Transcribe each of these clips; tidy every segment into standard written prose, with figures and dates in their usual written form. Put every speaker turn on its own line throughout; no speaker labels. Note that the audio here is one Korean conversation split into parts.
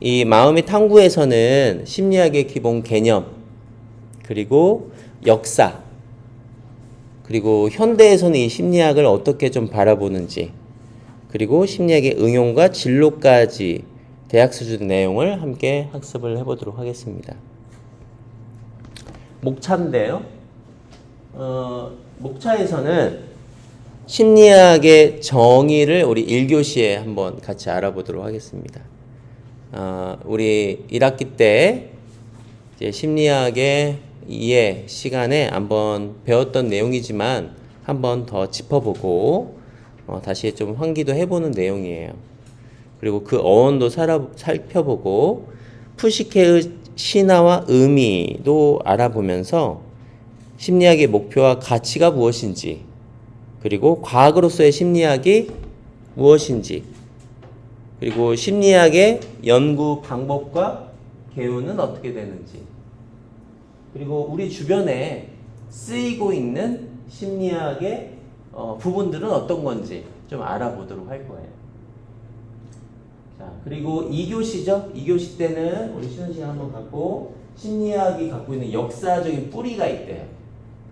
이 마음의 탐구에서는 심리학의 기본 개념, 그리고 역사, 그리고 현대에서는 이 심리학을 어떻게 좀 바라보는지, 그리고 심리학의 응용과 진로까지 대학 수준 내용을 함께 학습을 해보도록 하겠습니다. 목차인데요. 목차에서는 심리학의 정의를 우리 1교시에 한번 같이 알아보도록 하겠습니다. 우리 1학기 때 이제 심리학의 이해 시간에 한번 배웠던 내용이지만 한번 더 짚어보고 다시 좀 환기도 해보는 내용이에요. 그리고 그 어원도 살펴보고 푸시케의 신화와 의미도 알아보면서 심리학의 목표와 가치가 무엇인지, 그리고 과학으로서의 심리학이 무엇인지, 그리고 심리학의 연구 방법과 개요는 어떻게 되는지, 그리고 우리 주변에 쓰이고 있는 심리학의 부분들은 어떤 건지 좀 알아보도록 할 거예요. 자, 그리고 2교시죠. 2교시 때는 우리 쉬는 시간 한번 갖고 심리학이 갖고 있는 역사적인 뿌리가 있대요.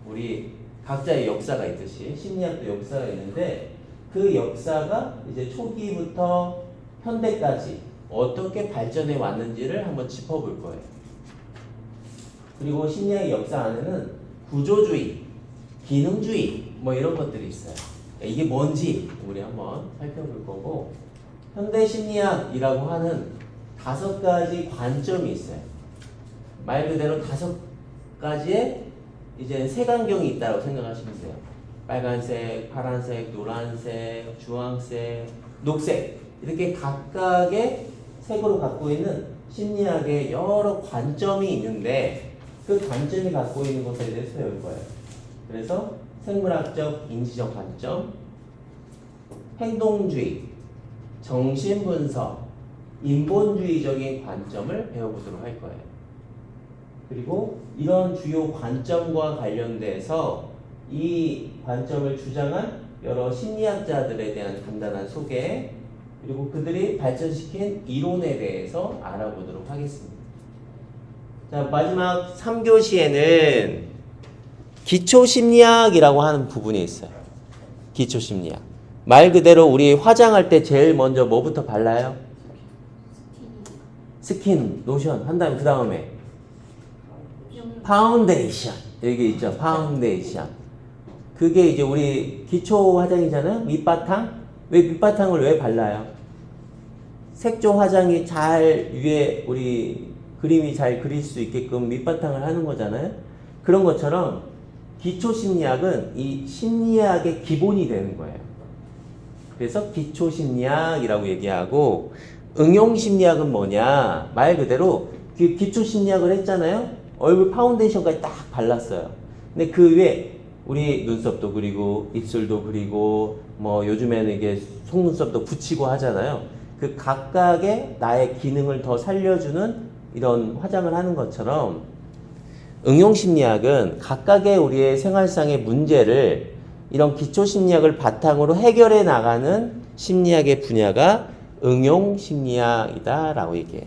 우리 각자의 역사가 있듯이 심리학도 역사가 있는데 그 역사가 이제 초기부터 현대까지 어떻게 발전해 왔는지를 한번 짚어볼 거예요. 그리고 심리학의 역사 안에는 구조주의, 기능주의 뭐 이런 것들이 있어요. 이게 뭔지 우리 한번 살펴볼 거고, 현대 심리학이라고 하는 5가지 관점이 있어요. 말 그대로 5가지의 이제 색안경이 있다고 생각하시면 돼요. 빨간색, 파란색, 노란색, 주황색, 녹색, 이렇게 각각의 색으로 갖고 있는 심리학의 여러 관점이 있는데 그 관점이 갖고 있는 것에 대해서 배울 거예요. 그래서 생물학적, 인지적 관점, 행동주의, 정신분석, 인본주의적인 관점을 배워보도록 할 거예요. 그리고 이런 주요 관점과 관련돼서 이 관점을 주장한 여러 심리학자들에 대한 간단한 소개, 그리고 그들이 발전시킨 이론에 대해서 알아보도록 하겠습니다. 자, 마지막 3교시에는 기초심리학이라고 하는 부분이 있어요. 기초심리학. 말 그대로 우리 화장할 때 제일 먼저 뭐부터 발라요? 스킨, 로션 한 다음에 그 다음에 파운데이션. 여기 있죠. 파운데이션. 그게 이제 우리 기초 화장이잖아요. 밑바탕. 왜 밑바탕을 왜 발라요? 색조 화장이 잘 위에 우리 그림이 잘 그릴 수 있게끔 밑바탕을 하는 거잖아요. 그런 것처럼 기초 심리학은 이 심리학의 기본이 되는 거예요. 그래서 기초 심리학이라고 얘기하고, 응용 심리학은 뭐냐? 말 그대로 기초 심리학을 했잖아요. 얼굴 파운데이션까지 딱 발랐어요. 근데 그 위에 우리 눈썹도 그리고 입술도 그리고 뭐 요즘에는 이게 속눈썹도 붙이고 하잖아요. 그 각각의 나의 기능을 더 살려주는 이런 화장을 하는 것처럼 응용 심리학은 각각의 우리의 생활상의 문제를 이런 기초 심리학을 바탕으로 해결해 나가는 심리학의 분야가 응용 심리학이다라고 얘기해요.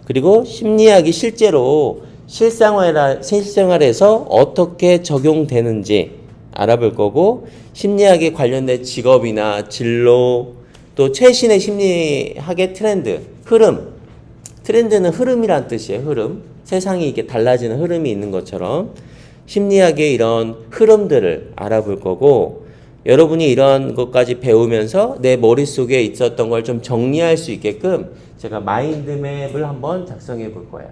그리고 심리학이 실제로 실생활에서 어떻게 적용되는지 알아볼 거고, 심리학에 관련된 직업이나 진로, 또 최신의 심리학의 트렌드, 흐름. 트렌드는 흐름이란 뜻이에요. 흐름. 세상이 이렇게 달라지는 흐름이 있는 것처럼 심리학의 이런 흐름들을 알아볼 거고, 여러분이 이런 것까지 배우면서 내 머릿속에 있었던 걸 좀 정리할 수 있게끔 제가 마인드맵을 한번 작성해 볼 거예요.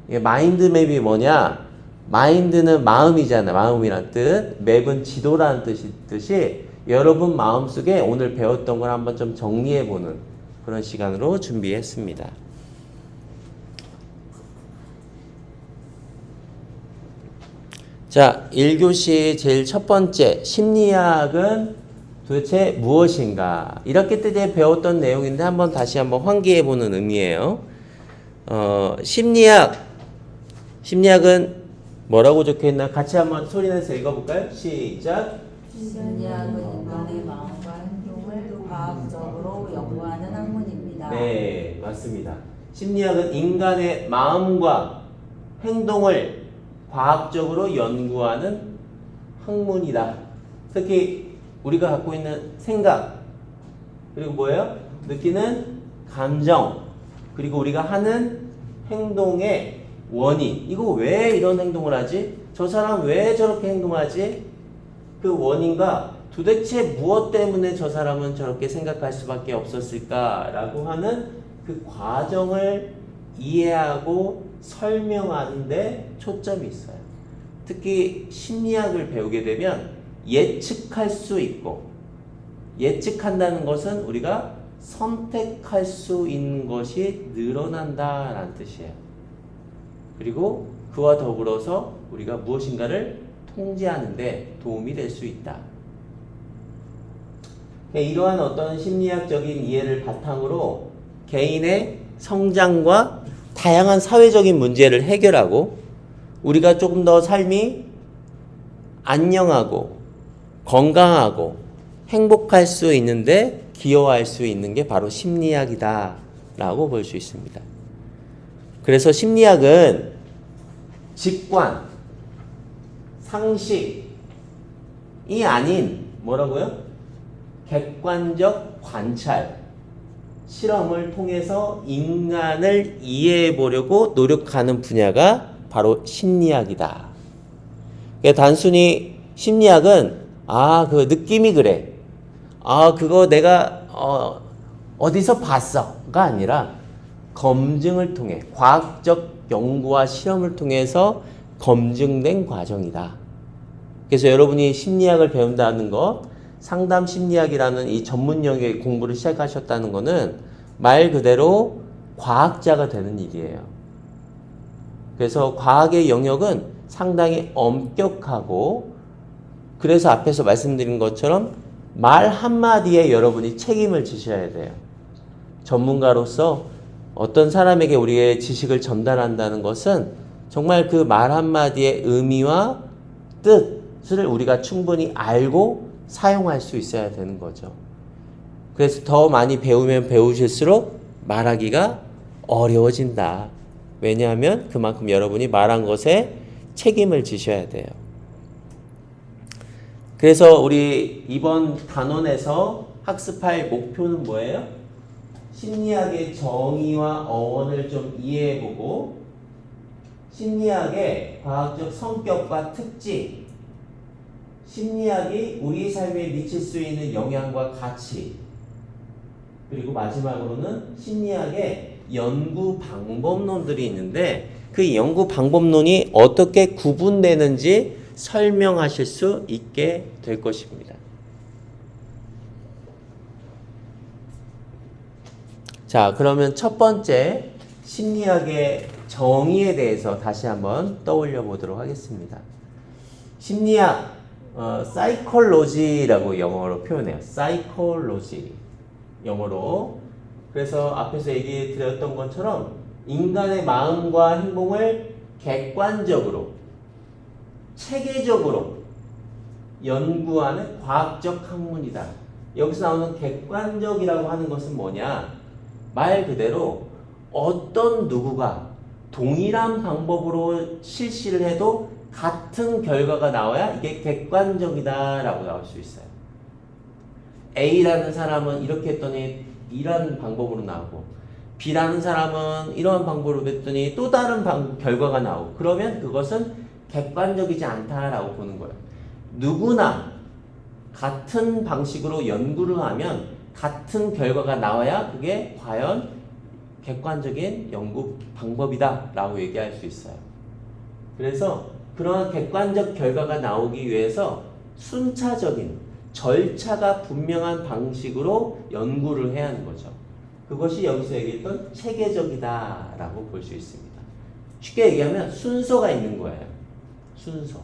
이게 마인드맵이 뭐냐? 마인드는 마음이잖아요. 마음이란 뜻. 맵은 지도라는 뜻이 여러분 마음속에 오늘 배웠던 걸 한번 좀 정리해 보는 그런 시간으로 준비했습니다. 자, 1교시 제일 첫 번째, 심리학은 도대체 무엇인가? 1학기 때 배웠던 내용인데 한번 다시 한번 환기해보는 의미예요. 심리학은 뭐라고 적혀있나? 같이 한번 소리내서 읽어볼까요? 시작.
심리학은 인간의 마음과 행동을 과학적으로 연구하는 학문입니다.
네, 맞습니다. 심리학은 인간의 마음과 행동을 과학적으로 연구하는 학문이다. 특히 우리가 갖고 있는 생각, 그리고 뭐예요? 느끼는 감정, 그리고 우리가 하는 행동의 원인. 이거 왜 이런 행동을 하지? 저 사람 왜 저렇게 행동하지? 그 원인과 도대체 무엇 때문에 저 사람은 저렇게 생각할 수밖에 없었을까라고 하는 그 과정을 이해하고 설명하는 데 초점이 있어요. 특히 심리학을 배우게 되면 예측할 수 있고, 예측한다는 것은 우리가 선택할 수 있는 것이 늘어난다라는 뜻이에요. 그리고 그와 더불어서 우리가 무엇인가를 통제하는 데 도움이 될 수 있다. 이러한 어떤 심리학적인 이해를 바탕으로 개인의 성장과 다양한 사회적인 문제를 해결하고 우리가 조금 더 삶이 안녕하고 건강하고 행복할 수 있는데 기여할 수 있는 게 바로 심리학이다 라고 볼 수 있습니다. 그래서 심리학은 직관, 상식이 아닌 뭐라고요? 객관적 관찰, 실험을 통해서 인간을 이해해 보려고 노력하는 분야가 바로 심리학이다. 단순히 심리학은 그 느낌이 그래. 그거 내가 어디서 봤어가 아니라 검증을 통해 과학적 연구와 실험을 통해서 검증된 과정이다. 그래서 여러분이 심리학을 배운다는 것, 상담 심리학이라는 이 전문 영역의 공부를 시작하셨다는 것은 말 그대로 과학자가 되는 일이에요. 그래서 과학의 영역은 상당히 엄격하고, 그래서 앞에서 말씀드린 것처럼 말 한마디에 여러분이 책임을 지셔야 돼요. 전문가로서 어떤 사람에게 우리의 지식을 전달한다는 것은 정말 그 말 한마디의 의미와 뜻을 우리가 충분히 알고 사용할 수 있어야 되는 거죠. 그래서 더 많이 배우면 배우실수록 말하기가 어려워진다. 왜냐하면 그만큼 여러분이 말한 것에 책임을 지셔야 돼요. 그래서 우리 이번 단원에서 학습할 목표는 뭐예요? 심리학의 정의와 어원을 좀 이해해보고 심리학의 과학적 성격과 특징, 심리학이 우리 삶에 미칠 수 있는 영향과 가치, 그리고 마지막으로는 심리학의 연구 방법론들이 있는데 그 연구 방법론이 어떻게 구분되는지 설명하실 수 있게 될 것입니다. 자, 그러면 첫 번째 심리학의 정의에 대해서 다시 한번 떠올려 보도록 하겠습니다. 심리학, psychology라고 영어로 표현해요. psychology, 영어로. 그래서 앞에서 얘기 드렸던 것처럼 인간의 마음과 행동을 객관적으로, 체계적으로 연구하는 과학적 학문이다. 여기서 나오는 객관적이라고 하는 것은 뭐냐? 말 그대로 어떤 누구가 동일한 방법으로 실시를 해도 같은 결과가 나와야 이게 객관적이다라고 나올 수 있어요. A라는 사람은 이렇게 했더니 B라는 방법으로 나오고 B라는 사람은 이러한 방법으로 했더니 또 다른 결과가 나오고 그러면 그것은 객관적이지 않다라고 보는 거예요. 누구나 같은 방식으로 연구를 하면 같은 결과가 나와야 그게 과연 객관적인 연구 방법이다 라고 얘기할 수 있어요. 그래서 그런 객관적 결과가 나오기 위해서 순차적인 절차가 분명한 방식으로 연구를 해야 하는 거죠. 그것이 여기서 얘기했던 체계적이다 라고 볼 수 있습니다. 쉽게 얘기하면 순서가 있는 거예요. 순서.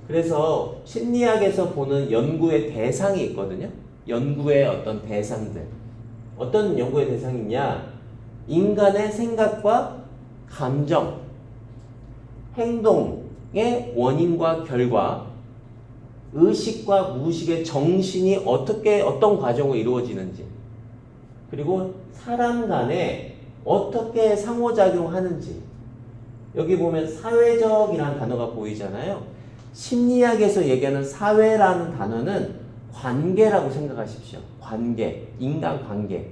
그래서 심리학에서 보는 연구의 대상이 있거든요. 연구의 어떤 대상들. 어떤 연구의 대상이 있냐? 인간의 생각과 감정, 행동의 원인과 결과, 의식과 무의식의 정신이 어떤 과정으로 이루어지는지, 그리고 사람 간에 어떻게 상호작용하는지. 여기 보면 사회적이라는 단어가 보이잖아요. 심리학에서 얘기하는 사회라는 단어는 관계라고 생각하십시오. 관계, 인간관계.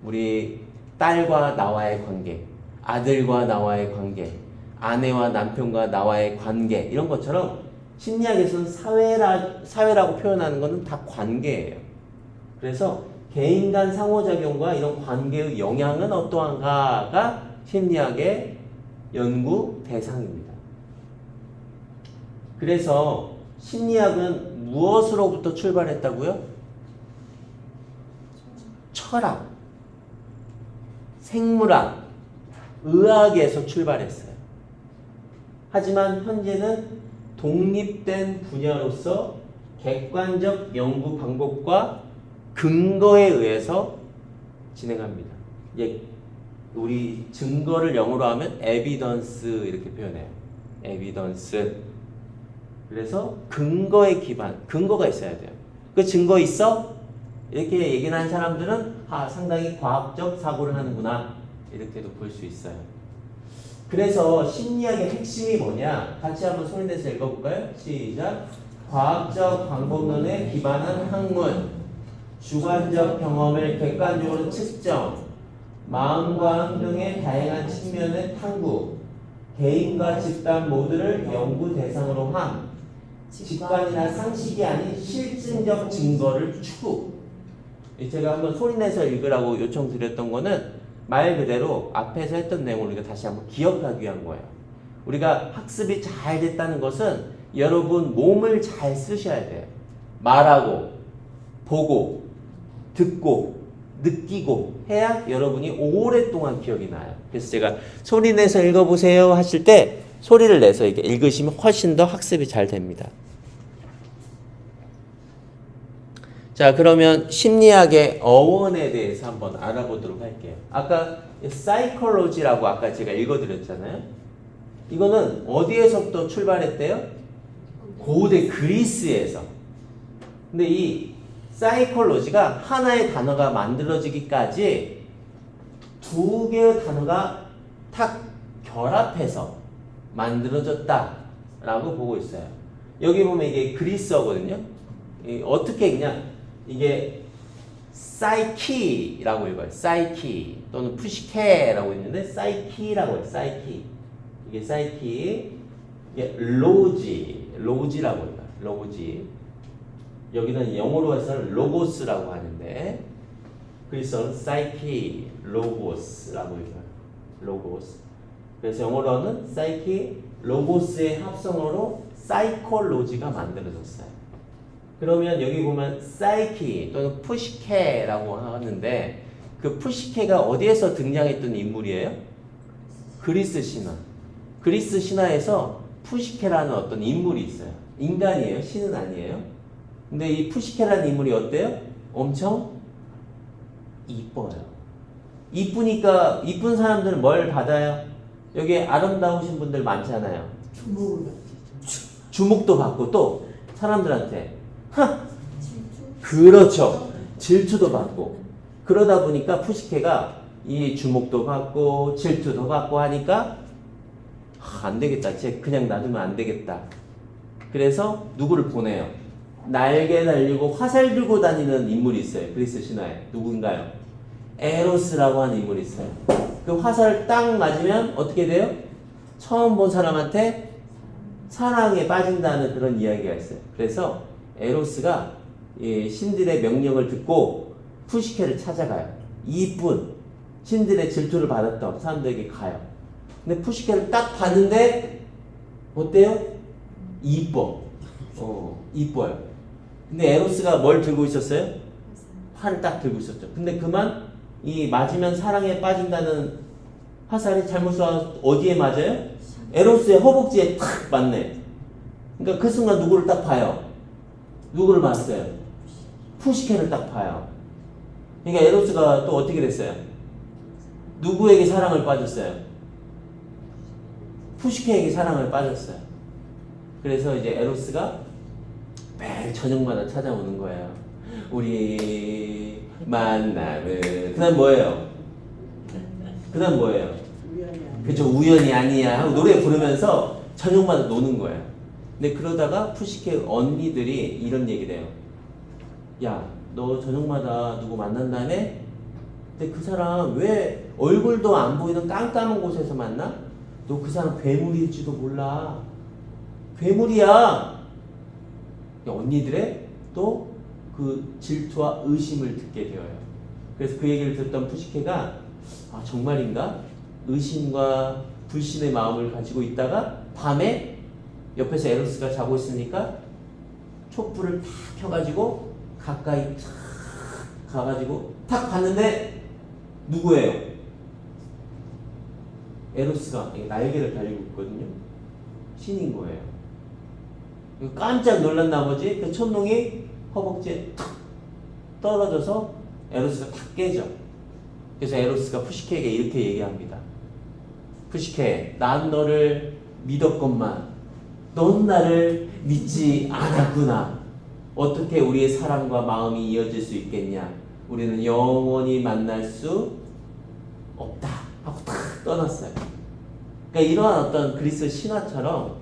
우리 딸과 나와의 관계, 아들과 나와의 관계, 아내와 남편과 나와의 관계, 이런 것처럼 심리학에서는 사회라고 표현하는 것은 다 관계예요. 그래서 개인 간 상호작용과 이런 관계의 영향은 어떠한가가 심리학의 연구 대상입니다. 그래서 심리학은 무엇으로부터 출발했다고요? 철학, 생물학, 의학에서 출발했어요. 하지만 현재는 독립된 분야로서 객관적 연구 방법과 근거에 의해서 진행합니다. 예, 우리 증거를 영어로 하면 에비던스 이렇게 표현해요. 에비던스. 그래서 근거에 기반, 근거가 있어야 돼요. 그 증거 있어? 이렇게 얘기를 하는 사람들은 상당히 과학적 사고를 하는구나 이렇게도 볼 수 있어요. 그래서 심리학의 핵심이 뭐냐? 같이 한번 소리내서 읽어볼까요? 시작. 과학적 방법론에 기반한 학문, 주관적 경험을 객관적으로 측정, 마음과 행동의 다양한 측면의 탐구, 개인과 집단 모두를 연구 대상으로 함, 직관이나 상식이 아닌 실증적 증거를 추구. 제가 한번 소리내서 읽으라고 요청드렸던 거는 말 그대로 앞에서 했던 내용을 우리가 다시 한번 기억하기 위한 거예요. 우리가 학습이 잘 됐다는 것은 여러분 몸을 잘 쓰셔야 돼요. 말하고, 보고, 듣고, 느끼고 해야 여러분이 오랫동안 기억이 나요. 그래서 제가 소리내서 읽어보세요 하실 때 소리를 내서 이렇게 읽으시면 훨씬 더 학습이 잘 됩니다. 자, 그러면 심리학의 어원에 대해서 한번 알아보도록 할게요. 아까 사이콜로지라고 아까 제가 읽어드렸잖아요. 이거는 어디에서부터 출발했대요? 고대 그리스에서. 근데 이 사이콜로지가 하나의 단어가 만들어지기까지 두 개의 단어가 탁 결합해서 만들어졌다라고 보고 있어요. 여기 보면 이게 그리스어거든요. 어떻게 그냥 이게 사이키라고 읽어요. 사이키 또는 푸시케라고 있는데 사이키라고 해요. 사이키. 이게 사이키. 이게 로지라고 해요. 로지. 여기는 영어로 해서는 로고스라고 하는데 그래서 사이키 로고스라고 읽어요. 로고스. 그래서 영어로는 사이키 로고스의 합성어로 사이콜로지가 만들어졌어요. 그러면 여기 보면 사이키 또는 푸시케라고 하는데 그 푸시케가 어디에서 등장했던 인물이에요? 그리스 신화. 그리스 신화에서 푸시케라는 어떤 인물이 있어요. 인간이에요. 신은 아니에요. 근데 이 푸시케라는 인물이 어때요? 엄청 이뻐요. 이쁘니까 이쁜 사람들은 뭘 받아요? 여기 아름다우신 분들 많잖아요. 주목도 받고 또 사람들한테 그렇죠. 질투도 받고. 그러다 보니까 푸시케가 이 주목도 받고 질투도 받고 하니까 안 되겠다. 쟤 그냥 놔두면 안 되겠다. 그래서 누구를 보내요? 날개 달리고 화살 들고 다니는 인물이 있어요. 그리스 신화에. 누군가요? 에로스라고 하는 인물이 있어요. 그 화살을 딱 맞으면 어떻게 돼요? 처음 본 사람한테 사랑에 빠진다는 그런 이야기가 있어요. 그래서 에로스가 신들의 명령을 듣고 푸시케를 찾아가요. 이쁜 신들의 질투를 받았던 사람들에게 가요. 근데 푸시케를 딱 봤는데 어때요? 이뻐. 이뻐요. 근데 에로스가 뭘 들고 있었어요? 활을 딱 들고 있었죠. 근데 그만 이 맞으면 사랑에 빠진다는 화살이 잘못 쏴서 어디에 맞아요? 에로스의 허벅지에 탁 맞네. 그러니까 그 순간 누구를 딱 봐요? 누구를 봤어요? 푸시케를 딱 봐요. 그러니까 에로스가 또 어떻게 됐어요? 누구에게 사랑을 빠졌어요? 푸시케에게 사랑을 빠졌어요. 그래서 이제 에로스가 매일 저녁마다 찾아오는 거예요. 우리 만남은 그다음 뭐예요? 그다음 뭐예요? 그죠, 우연이 아니야 하고 노래 부르면서 저녁마다 노는 거예요. 근데 그러다가 푸시케 언니들이 이런 얘기를 해요. 야, 너 저녁마다 누구 만난다네? 근데 그 사람 왜 얼굴도 안 보이는 깜깜한 곳에서 만나? 너 그 사람 괴물일지도 몰라. 괴물이야. 언니들의 또 그 질투와 의심을 듣게 되어요. 그래서 그 얘기를 듣던 푸시케가 아, 정말인가? 의심과 불신의 마음을 가지고 있다가 밤에 옆에서 에로스가 자고 있으니까 촛불을 탁 켜가지고 가까이 탁 가가지고 탁 봤는데 누구예요? 에로스가 날개를 달리고 있거든요. 신인 거예요. 깜짝 놀란 나머지 그 촌농이 허벅지에 탁 떨어져서 에로스가 탁 깨져. 그래서 에로스가 푸시케에게 이렇게 얘기합니다. 푸시케, 난 너를 믿었건만 넌 나를 믿지 않았구나. 어떻게 우리의 사랑과 마음이 이어질 수 있겠냐? 우리는 영원히 만날 수 없다 하고 탁 떠났어요. 그러니까 이러한 어떤 그리스 신화처럼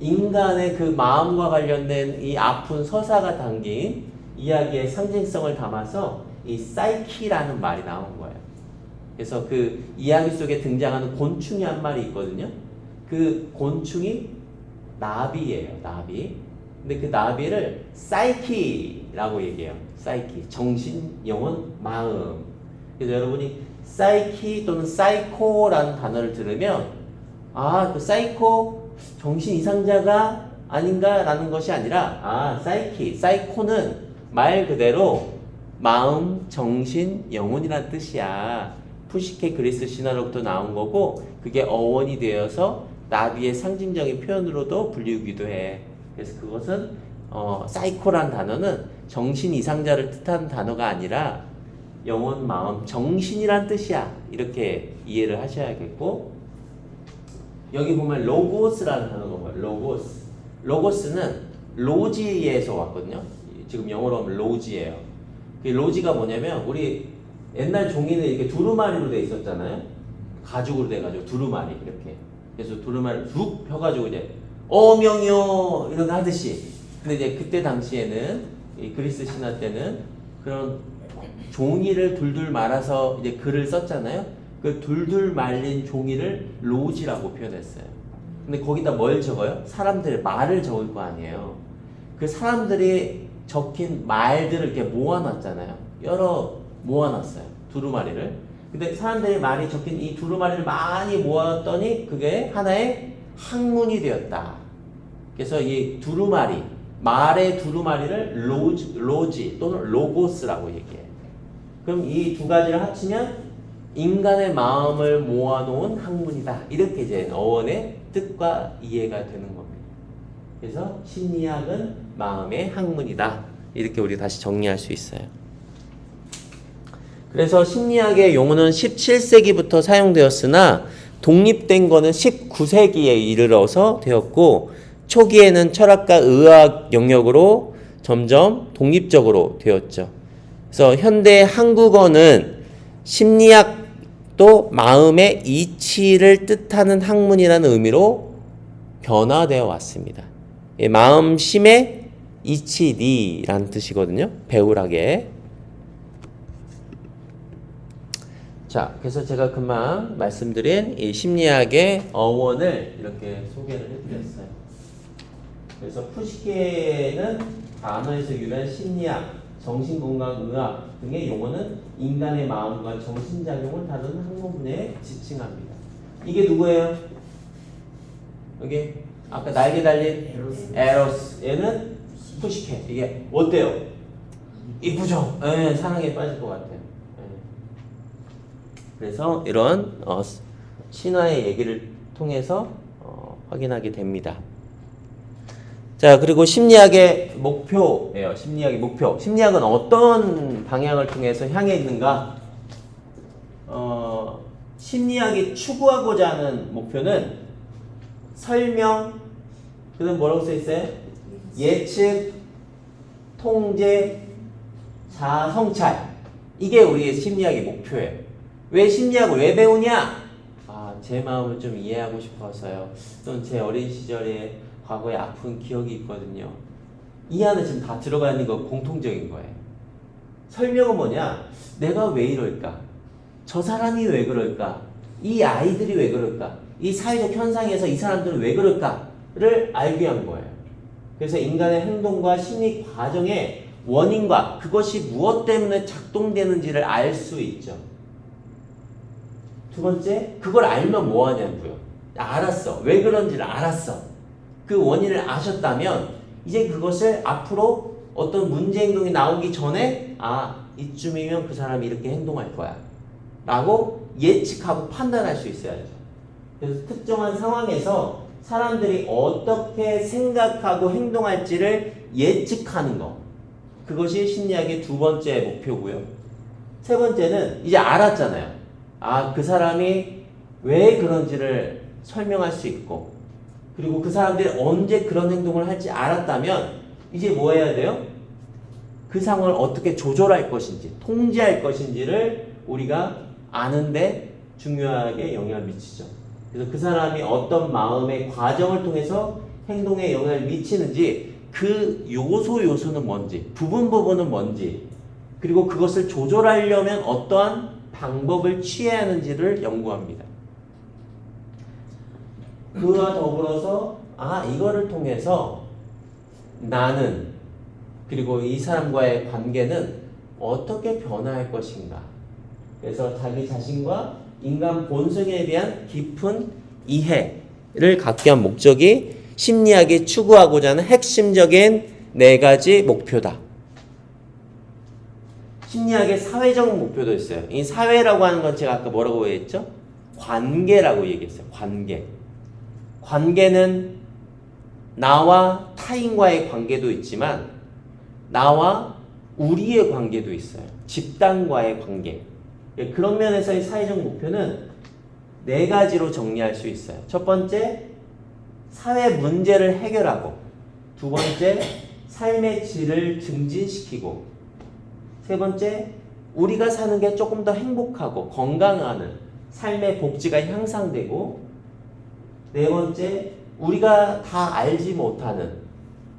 인간의 그 마음과 관련된 이 아픈 서사가 담긴 이야기의 상징성을 담아서 이 사이키라는 말이 나온 거예요. 그래서 그 이야기 속에 등장하는 곤충이 한 마리 있거든요. 그 곤충이 나비예요. 나비. 근데 그 나비를 사이키라고 얘기해요. 사이키. 정신, 영혼, 마음. 그래서 여러분이 사이키 또는 사이코라는 단어를 들으면 아, 그 사이코 정신 이상자가 아닌가라는 것이 아니라 아, 사이키, 사이코는 말 그대로 마음, 정신, 영혼이라는 뜻이야. 푸시케 그리스 신화로부터 나온 거고 그게 어원이 되어서 나비의 상징적인 표현으로도 불리우기도 해. 그래서 그것은 사이코란 단어는 정신 이상자를 뜻하는 단어가 아니라 영혼, 마음, 정신이란 뜻이야. 이렇게 이해를 하셔야겠고 여기 보면 로고스라는 단어가 뭐예요? 로고스. 로고스는 로지에서 왔거든요. 지금 영어로 하면 로지예요. 로지가 뭐냐면 우리 옛날 종이는 이렇게 두루마리로 돼 있었잖아요. 가죽으로 돼가지고 두루마리 이렇게. 그래서 두루마리를 쭉 펴가지고 이제 어명이요 이런 거 하듯이. 근데 이제 그때 당시에는 이 그리스 신화 때는 그런 종이를 둘둘 말아서 이제 글을 썼잖아요. 그 둘둘 말린 종이를 로지라고 표현했어요. 근데 거기다 뭘 적어요? 사람들의 말을 적을 거 아니에요. 그 사람들이 적힌 말들을 이렇게 모아놨잖아요. 여러 모아놨어요. 두루마리를. 근데 사람들이 말이 적힌 이 두루마리를 많이 모았더니 그게 하나의 학문이 되었다. 그래서 이 두루마리, 말의 두루마리를 로지 또는 로고스라고 얘기해요. 그럼 이 두 가지를 합치면 인간의 마음을 모아놓은 학문이다. 이렇게 이제 어원의 뜻과 이해가 되는 겁니다. 그래서 심리학은 마음의 학문이다. 이렇게 우리 다시 정리할 수 있어요. 그래서 심리학의 용어는 17세기부터 사용되었으나 독립된 거는 19세기에 이르러서 되었고 초기에는 철학과 의학 영역으로 점점 독립적으로 되었죠. 그래서 현대 한국어는 심리학도 마음의 이치를 뜻하는 학문이라는 의미로 변화되어 왔습니다. 마음심의 이치리라는 뜻이거든요. 배우락에. 자, 그래서 제가 금방 말씀드린 이 심리학의 어원을 이렇게 소개를 해드렸어요. 그래서 푸시케는 단어에서 유래한 심리학, 정신건강의학 등의 용어는 인간의 마음과 정신작용을 다루는 학문 분야에 지칭합니다. 이게 누구예요? 여기 아까 날개 달린 에로스. 얘는 푸시케. 이게 어때요? 이쁘죠? 네, 사랑에 빠질 것 같아요. 네. 그래서 이런 신화의 얘기를 통해서 확인하게 됩니다. 자, 그리고 심리학의 목표예요. 심리학의 목표. 심리학은 어떤 방향을 통해서 향해 있는가? 심리학이 추구하고자 하는 목표는 설명, 그다음 뭐라고 써 있어요? 예측, 통제, 자아 성찰. 이게 우리의 심리학의 목표예요. 왜 심리학을 왜 배우냐? 제 마음을 좀 이해하고 싶어서요. 또는 제 어린 시절에 과거에 아픈 기억이 있거든요. 이 안에 지금 다 들어가 있는 거 공통적인 거예요. 설명은 뭐냐? 내가 왜 이럴까? 저 사람이 왜 그럴까? 이 아이들이 왜 그럴까? 이 사회적 현상에서 이 사람들은 왜 그럴까를 알기 위한 거예요. 그래서 인간의 행동과 심리 과정의 원인과 그것이 무엇 때문에 작동되는지를 알 수 있죠. 두 번째, 그걸 알면 뭐 하냐고요. 알았어. 왜 그런지를 알았어. 그 원인을 아셨다면 이제 그것을 앞으로 어떤 문제 행동이 나오기 전에 이쯤이면 그 사람이 이렇게 행동할 거야 라고 예측하고 판단할 수 있어야죠. 그래서 특정한 상황에서 사람들이 어떻게 생각하고 행동할지를 예측하는 거, 그것이 심리학의 두 번째 목표고요. 세 번째는 이제 알았잖아요. 그 사람이 왜 그런지를 설명할 수 있고, 그리고 그 사람들이 언제 그런 행동을 할지 알았다면 이제 뭐 해야 돼요? 그 상황을 어떻게 조절할 것인지, 통제할 것인지를 우리가 아는데 중요하게 영향을 미치죠. 그래서 그 사람이 어떤 마음의 과정을 통해서 행동에 영향을 미치는지, 그 요소는 뭔지, 부분은 뭔지, 그리고 그것을 조절하려면 어떠한 방법을 취해야 하는지를 연구합니다. 그와 더불어서 이거를 통해서 나는, 그리고 이 사람과의 관계는 어떻게 변화할 것인가. 그래서 자기 자신과 인간 본성에 대한 깊은 이해를 갖기 위한 목적이 심리학이 추구하고자 하는 핵심적인 4가지 목표다. 심리학의 사회적 목표도 있어요. 이 사회라고 하는 건 제가 아까 뭐라고 얘기했죠? 관계라고 얘기했어요. 관계는 나와 타인과의 관계도 있지만 나와 우리의 관계도 있어요. 집단과의 관계. 그런 면에서의 사회적 목표는 4가지로 정리할 수 있어요. 첫 번째, 사회 문제를 해결하고, 두 번째, 삶의 질을 증진시키고, 세 번째, 우리가 사는 게 조금 더 행복하고 건강한 삶의 복지가 향상되고, 네 번째, 우리가 다 알지 못하는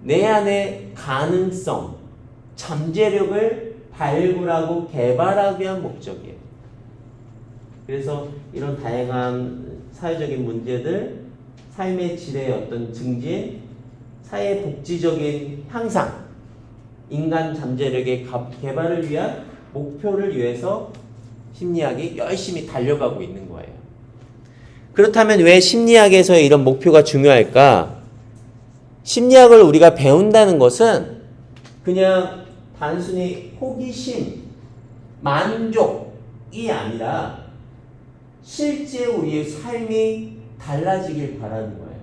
내 안의 가능성, 잠재력을 발굴하고 개발하기 위한 목적이에요. 그래서 이런 다양한 사회적인 문제들, 삶의 질의 어떤 증진, 사회 복지적인 향상, 인간 잠재력의 개발을 위한 목표를 위해서 심리학이 열심히 달려가고 있는 거예요. 그렇다면 왜 심리학에서의 이런 목표가 중요할까? 심리학을 우리가 배운다는 것은 그냥 단순히 호기심, 만족이 아니라 실제 우리의 삶이 달라지길 바라는 거예요.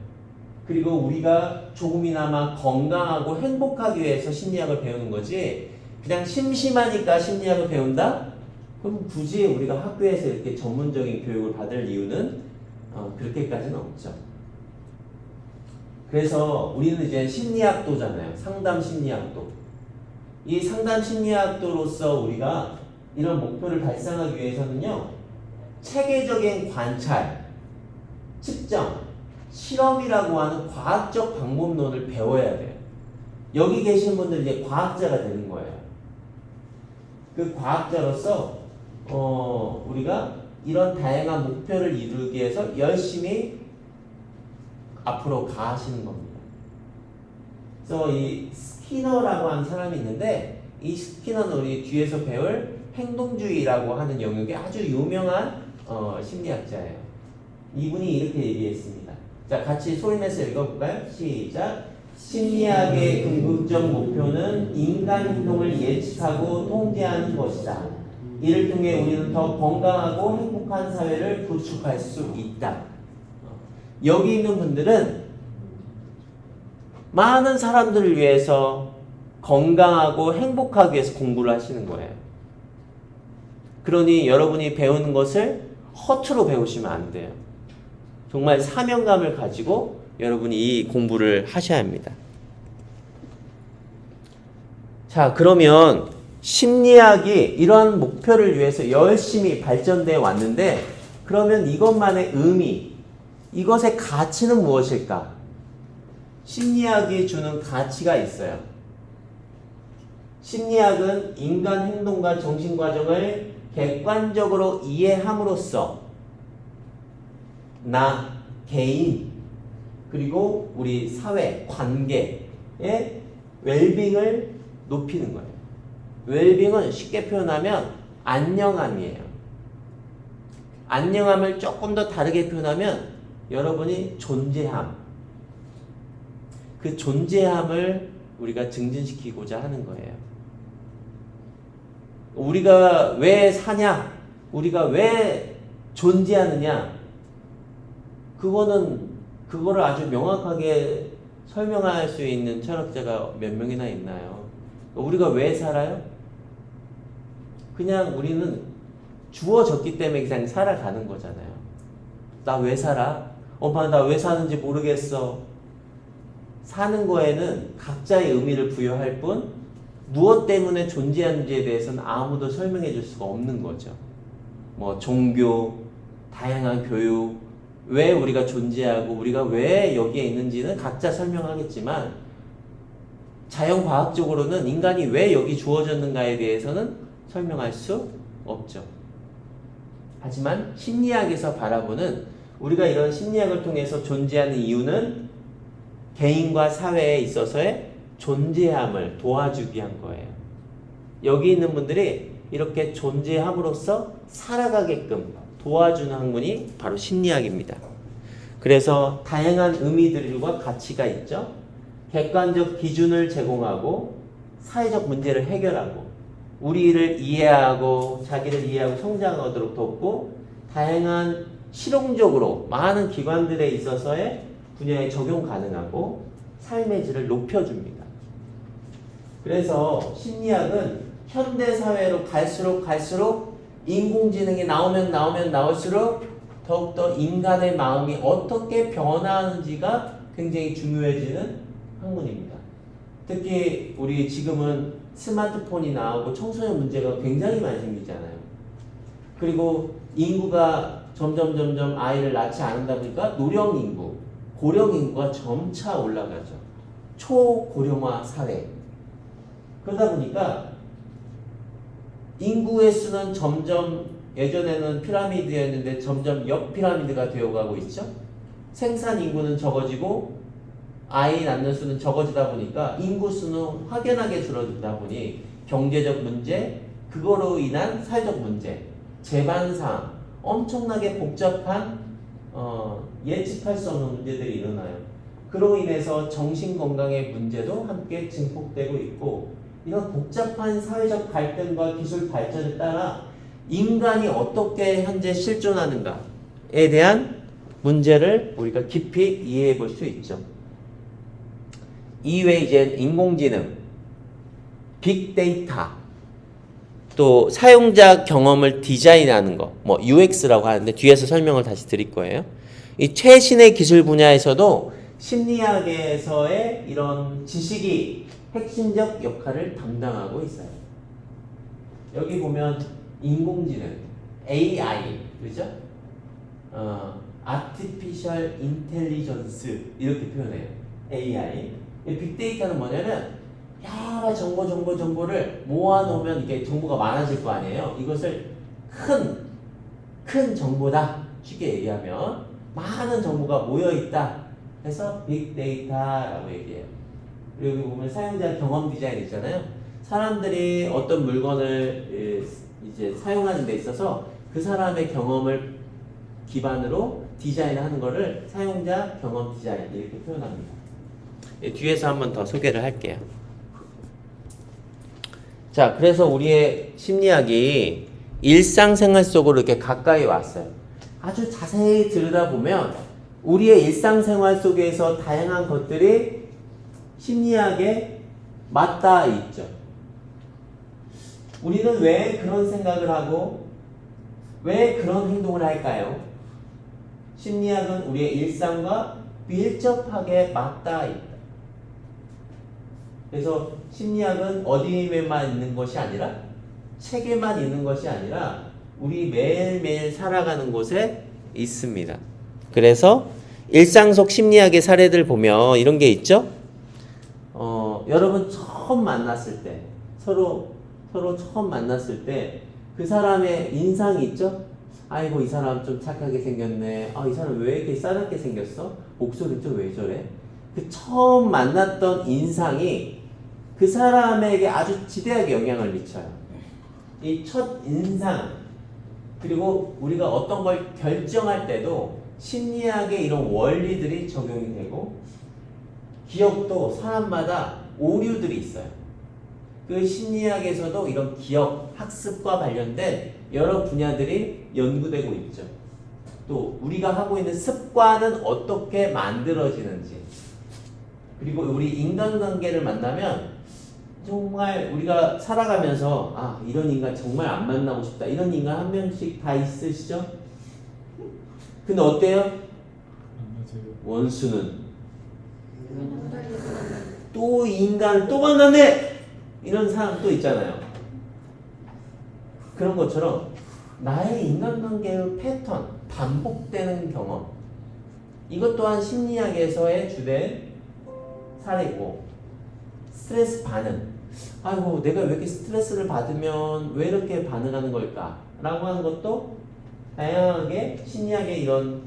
그리고 우리가 조금이나마 건강하고 행복하기 위해서 심리학을 배우는 거지, 그냥 심심하니까 심리학을 배운다? 그럼 굳이 우리가 학교에서 이렇게 전문적인 교육을 받을 이유는 그렇게까지는 없죠. 그래서 우리는 이제 심리학도잖아요. 상담 심리학도. 이 상담 심리학도로서 우리가 이런 목표를 달성하기 위해서는요, 체계적인 관찰, 측정, 실험이라고 하는 과학적 방법론을 배워야 돼요. 여기 계신 분들 이제 과학자가 되는 거예요. 그 과학자로서 우리가 이런 다양한 목표를 이루기 위해서 열심히 앞으로 가시는 겁니다. 그래서 이 스키너라고 하는 사람이 있는데, 이 스키너는 우리 뒤에서 배울 행동주의라고 하는 영역에 아주 유명한 심리학자예요. 이분이 이렇게 얘기했습니다. 자, 같이 소리내서 읽어볼까요? 시작. 심리학의 궁극적 목표는 인간 행동을 예측하고 통제하는 것이다. 이를 통해 우리는 더 건강하고 행복한 사회를 구축할 수 있다. 여기 있는 분들은 많은 사람들을 위해서 건강하고 행복하기 위해서 공부를 하시는 거예요. 그러니 여러분이 배우는 것을 허투루 배우시면 안 돼요. 정말 사명감을 가지고 여러분이 이 공부를 하셔야 합니다. 자, 그러면 심리학이 이러한 목표를 위해서 열심히 발전되어 왔는데 그러면 이것만의 의미, 이것의 가치는 무엇일까? 심리학이 주는 가치가 있어요. 심리학은 인간 행동과 정신 과정을 객관적으로 이해함으로써 나, 개인, 그리고 우리 사회, 관계의 웰빙을 높이는 거예요. 웰빙은 쉽게 표현하면 안녕함이에요. 안녕함을 조금 더 다르게 표현하면 여러분이 존재함. 그 존재함을 우리가 증진시키고자 하는 거예요. 우리가 왜 사냐? 우리가 왜 존재하느냐? 그거를 아주 명확하게 설명할 수 있는 철학자가 몇 명이나 있나요? 우리가 왜 살아요? 그냥 우리는 주어졌기 때문에 그냥 살아가는 거잖아요. 나 왜 살아? 엄마 나 왜 사는지 모르겠어. 사는 거에는 각자의 의미를 부여할 뿐 무엇 때문에 존재하는지에 대해서는 아무도 설명해 줄 수가 없는 거죠. 뭐 종교, 다양한 교육, 왜 우리가 존재하고 우리가 왜 여기에 있는지는 각자 설명하겠지만 자연과학적으로는 인간이 왜 여기 주어졌는가에 대해서는 설명할 수 없죠. 하지만 심리학에서 바라보는 우리가 이런 심리학을 통해서 존재하는 이유는 개인과 사회에 있어서의 존재함을 도와주기 위한 거예요. 여기 있는 분들이 이렇게 존재함으로써 살아가게끔 도와주는 학문이 바로 심리학입니다. 그래서 다양한 의미들과 가치가 있죠. 객관적 기준을 제공하고 사회적 문제를 해결하고 우리를 이해하고 자기를 이해하고 성장하도록 돕고 다양한 실용적으로 많은 기관들에 있어서의 분야에 적용 가능하고 삶의 질을 높여줍니다. 그래서 심리학은 현대사회로 갈수록 인공지능이 나올수록 더욱더 인간의 마음이 어떻게 변화하는지가 굉장히 중요해지는 학문입니다. 특히 우리 지금은 스마트폰이 나오고 청소년 문제가 굉장히 많이 생기잖아요. 그리고 인구가 점점 아이를 낳지 않는다 보니까 노령 인구, 고령 인구가 점차 올라가죠. 초고령화 사회. 그러다 보니까 인구의 수는 점점 예전에는 피라미드였는데 점점 역피라미드가 되어가고 있죠. 생산 인구는 적어지고 아이 낳는 수는 적어지다 보니까 인구 수는 확연하게 줄어들다 보니 경제적 문제, 그거로 인한 사회적 문제, 재반상, 엄청나게 복잡한 예측할 수 없는 문제들이 일어나요. 그로 인해서 정신건강의 문제도 함께 증폭되고 있고 이런 복잡한 사회적 갈등과 기술 발전에 따라 인간이 어떻게 현재 실존하는가에 대한 문제를 우리가 깊이 이해해 볼 수 있죠. 이외에 이제 인공지능, 빅데이터, 또 사용자 경험을 디자인하는 거, 뭐 UX라고 하는데 뒤에서 설명을 다시 드릴 거예요. 이 최신의 기술 분야에서도 심리학에서의 이런 지식이 핵심적 역할을 담당하고 있어요. 여기 보면 인공지능, AI, 그죠? Artificial Intelligence 이렇게 표현해요. AI. 빅데이터는 뭐냐면 여러 정보를 모아놓으면 이게 정보가 많아질 거 아니에요. 이것을 큰 정보다. 쉽게 얘기하면 많은 정보가 모여있다 해서 빅데이터라고 얘기해요. 그리고 여기 보면 사용자 경험 디자인 있잖아요. 사람들이 어떤 물건을 이제 사용하는 데 있어서 그 사람의 경험을 기반으로 디자인하는 거를 사용자 경험 디자인 이렇게 표현합니다. 뒤에서 한번 더 소개를 할게요. 자, 그래서 우리의 심리학이 일상생활 속으로 이렇게 가까이 왔어요. 아주 자세히 들여다보면 우리의 일상생활 속에서 다양한 것들이 심리학에 맞닿아 있죠. 우리는 왜 그런 생각을 하고 왜 그런 행동을 할까요? 심리학은 우리의 일상과 밀접하게 맞닿아 있다. 그래서 심리학은 어디에만 있는 것이 아니라 책에만 있는 것이 아니라 우리 매일매일 살아가는 곳에 있습니다. 그래서 일상 속 심리학의 사례들 보면 이런 게 있죠. 여러분 처음 만났을 때 서로 처음 만났을 때 그 사람의 인상이 있죠. 아이고 이 사람 좀 착하게 생겼네. 이 사람 왜 이렇게 싸납게 생겼어? 목소리 좀 왜 저래? 그 처음 만났던 인상이 그 사람에게 아주 지대하게 영향을 미쳐요. 이 첫 인상 그리고 우리가 어떤 걸 결정할 때도 심리학의 이런 원리들이 적용이 되고 기억도 사람마다 오류들이 있어요. 그 심리학에서도 이런 기억, 학습과 관련된 여러 분야들이 연구되고 있죠. 또 우리가 하고 있는 습관은 어떻게 만들어지는지 그리고 우리 인간관계를 만나면 정말 우리가 살아가면서 이런 인간 정말 안 만나고 싶다. 이런 인간 한 명씩 다 있으시죠? 근데 어때요? 원수는 또 인간을 또 만났네! 이런 사람 또 있잖아요. 그런 것처럼 나의 인간관계의 패턴, 반복되는 경험 이것 또한 심리학에서의 주된 사례고 스트레스 반응 아이고 내가 왜 이렇게 스트레스를 받으면 왜 이렇게 반응하는 걸까? 라고 하는 것도 다양하게 심리학의 이런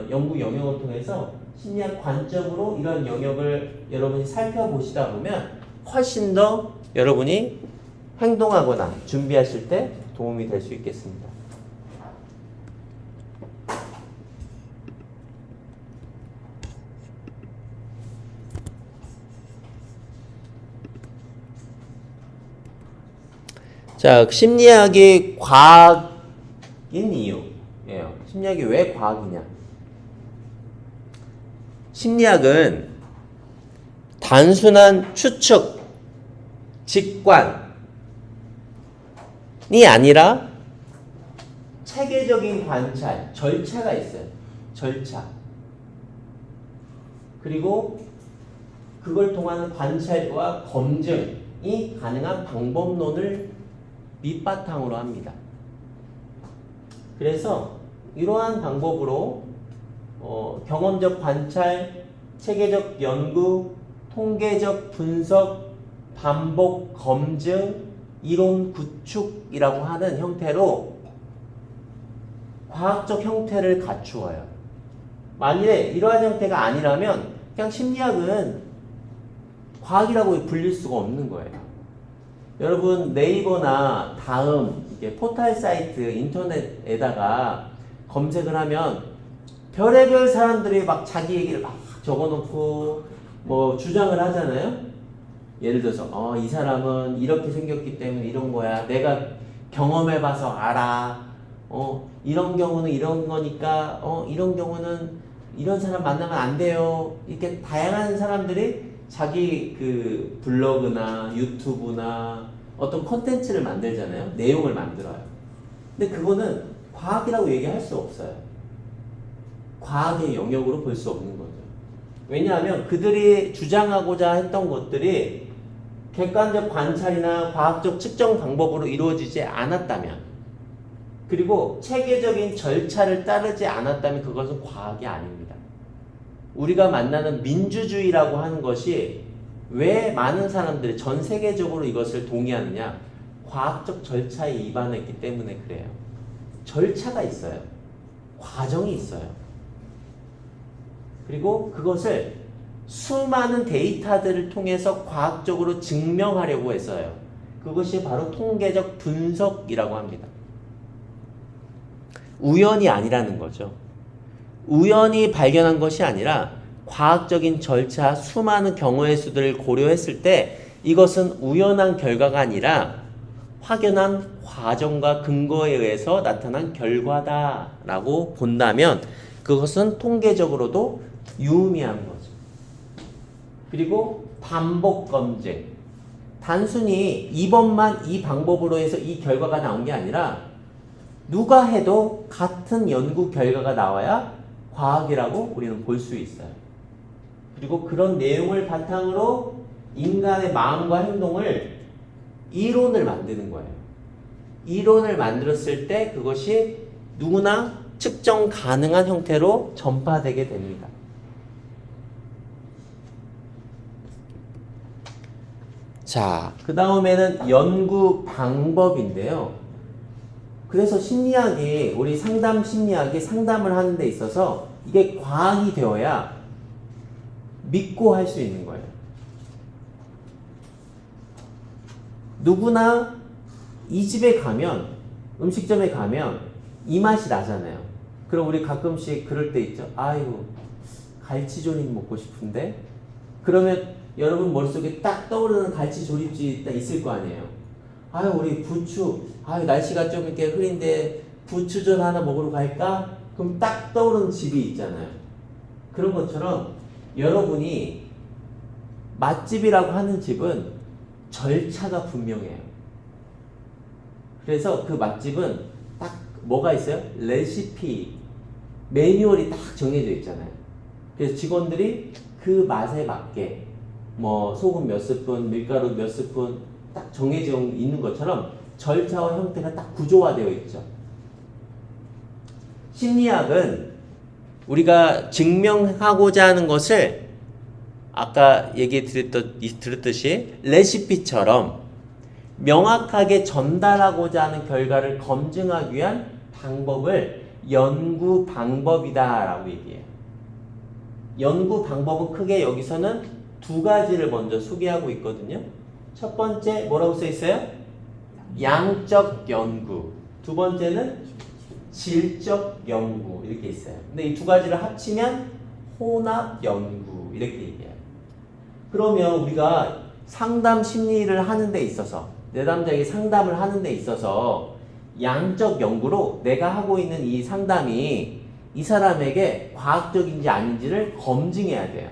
연구 영역을 통해서 심리학 관점으로 이런 영역을 여러분이 살펴보시다 보면 훨씬 더 여러분이 행동하거나 준비하실 때 도움이 될 수 있겠습니다. 자, 심리학이 과학인 이유예요. 심리학이 왜 과학이냐? 심리학은 단순한 추측, 직관이 아니라 체계적인 관찰, 절차가 있어요. 절차. 그리고 그걸 통한 관찰과 검증이 가능한 방법론을 밑바탕으로 합니다. 그래서 이러한 방법으로 경험적 관찰, 체계적 연구, 통계적 분석, 반복 검증, 이론 구축이라고 하는 형태로 과학적 형태를 갖추어요. 만일에 이러한 형태가 아니라면 그냥 심리학은 과학이라고 불릴 수가 없는 거예요. 여러분 네이버나 다음 이게 포털 사이트 인터넷에다가 검색을 하면 별의별 사람들이 막 자기 얘기를 막 적어놓고 뭐 주장을 하잖아요. 예를 들어서 이 사람은 이렇게 생겼기 때문에 이런 거야. 내가 경험해봐서 알아. 이런 경우는 이런 거니까 이런 경우는 이런 사람 만나면 안 돼요. 이렇게 다양한 사람들이 자기 그 블로그나 유튜브나 어떤 콘텐츠를 만들잖아요. 내용을 만들어요. 근데 그거는 과학이라고 얘기할 수 없어요. 과학의 영역으로 볼 수 없는 거죠. 왜냐하면 그들이 주장하고자 했던 것들이 객관적 관찰이나 과학적 측정 방법으로 이루어지지 않았다면, 그리고 체계적인 절차를 따르지 않았다면 그것은 과학이 아닙니다. 우리가 만나는 민주주의라고 하는 것이 왜 많은 사람들이 전 세계적으로 이것을 동의하느냐? 과학적 절차에 위반했기 때문에 그래요. 절차가 있어요. 과정이 있어요. 그리고 그것을 수많은 데이터들을 통해서 과학적으로 증명하려고 했어요. 그것이 바로 통계적 분석이라고 합니다. 우연이 아니라는 거죠. 우연히 발견한 것이 아니라 과학적인 절차, 수많은 경우의 수들을 고려했을 때 이것은 우연한 결과가 아니라 확연한 과정과 근거에 의해서 나타난 결과다라고 본다면 그것은 통계적으로도 유의미한 거죠. 그리고 반복 검증. 단순히 이번만 이 방법으로 해서 이 결과가 나온 게 아니라 누가 해도 같은 연구 결과가 나와야 과학이라고 우리는 볼 수 있어요. 그리고 그런 내용을 바탕으로 인간의 마음과 행동을 이론을 만드는 거예요. 이론을 만들었을 때 그것이 누구나 측정 가능한 형태로 전파되게 됩니다. 자, 그 다음에는 연구 방법인데요. 그래서 심리학이, 우리 상담 심리학이 상담을 하는 데 있어서 이게 과학이 되어야 믿고 할 수 있는 거예요. 누구나 이 집에 가면, 음식점에 가면 이 맛이 나잖아요. 그럼 우리 가끔씩 그럴 때 있죠. 아유, 갈치조림 먹고 싶은데? 그러면 여러분 머릿속에 딱 떠오르는 갈치조림집 딱 있을 거 아니에요. 아유, 우리 부추, 아유, 날씨가 좀 이렇게 흐린데 부추전 하나 먹으러 갈까? 그럼 딱 떠오르는 집이 있잖아요. 그런 것처럼 여러분이 맛집이라고 하는 집은 절차가 분명해요. 그래서 그 맛집은 딱 뭐가 있어요? 레시피, 매뉴얼이 딱 정해져 있잖아요. 그래서 직원들이 그 맛에 맞게 뭐 소금 몇 스푼, 밀가루 몇 스푼 딱 정해져 있는 것처럼 절차와 형태가 딱 구조화되어 있죠. 심리학은 우리가 증명하고자 하는 것을 아까 얘기 들었듯이 레시피처럼 명확하게 전달하고자 하는 결과를 검증하기 위한 방법을 연구 방법이다라고 얘기해요. 연구 방법은 크게 여기서는 두 가지를 먼저 소개하고 있거든요. 첫 번째 뭐라고 써 있어요? 양적 연구. 두 번째는 질적 연구 이렇게 있어요. 근데 이 두 가지를 합치면 혼합 연구 이렇게 얘기해요. 그러면 우리가 상담 심리를 하는 데 있어서 내담자에게 상담을 하는 데 있어서 양적 연구로 내가 하고 있는 이 상담이 이 사람에게 과학적인지 아닌지를 검증해야 돼요.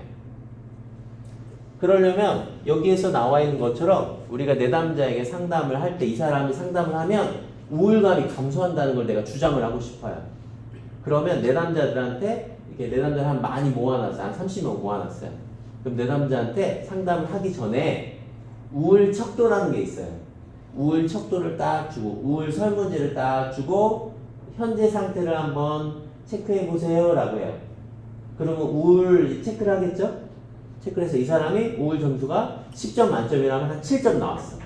그러려면 여기에서 나와 있는 것처럼 우리가 내담자에게 상담을 할 때 이 사람이 상담을 하면 우울감이 감소한다는 걸 내가 주장을 하고 싶어요. 그러면 내담자들한테 이렇게 내담자를 한 많이 모아놨어요. 한 30명 모아놨어요. 그럼 내담자한테 상담을 하기 전에 우울 척도라는 게 있어요. 우울 척도를 딱 주고 우울 설문지를 딱 주고 현재 상태를 한번 체크해 보세요 라고 해요. 그러면 우울 체크를 하겠죠? 체크를 해서 이 사람이 우울 점수가 10점 만점이라면 한 7점 나왔어.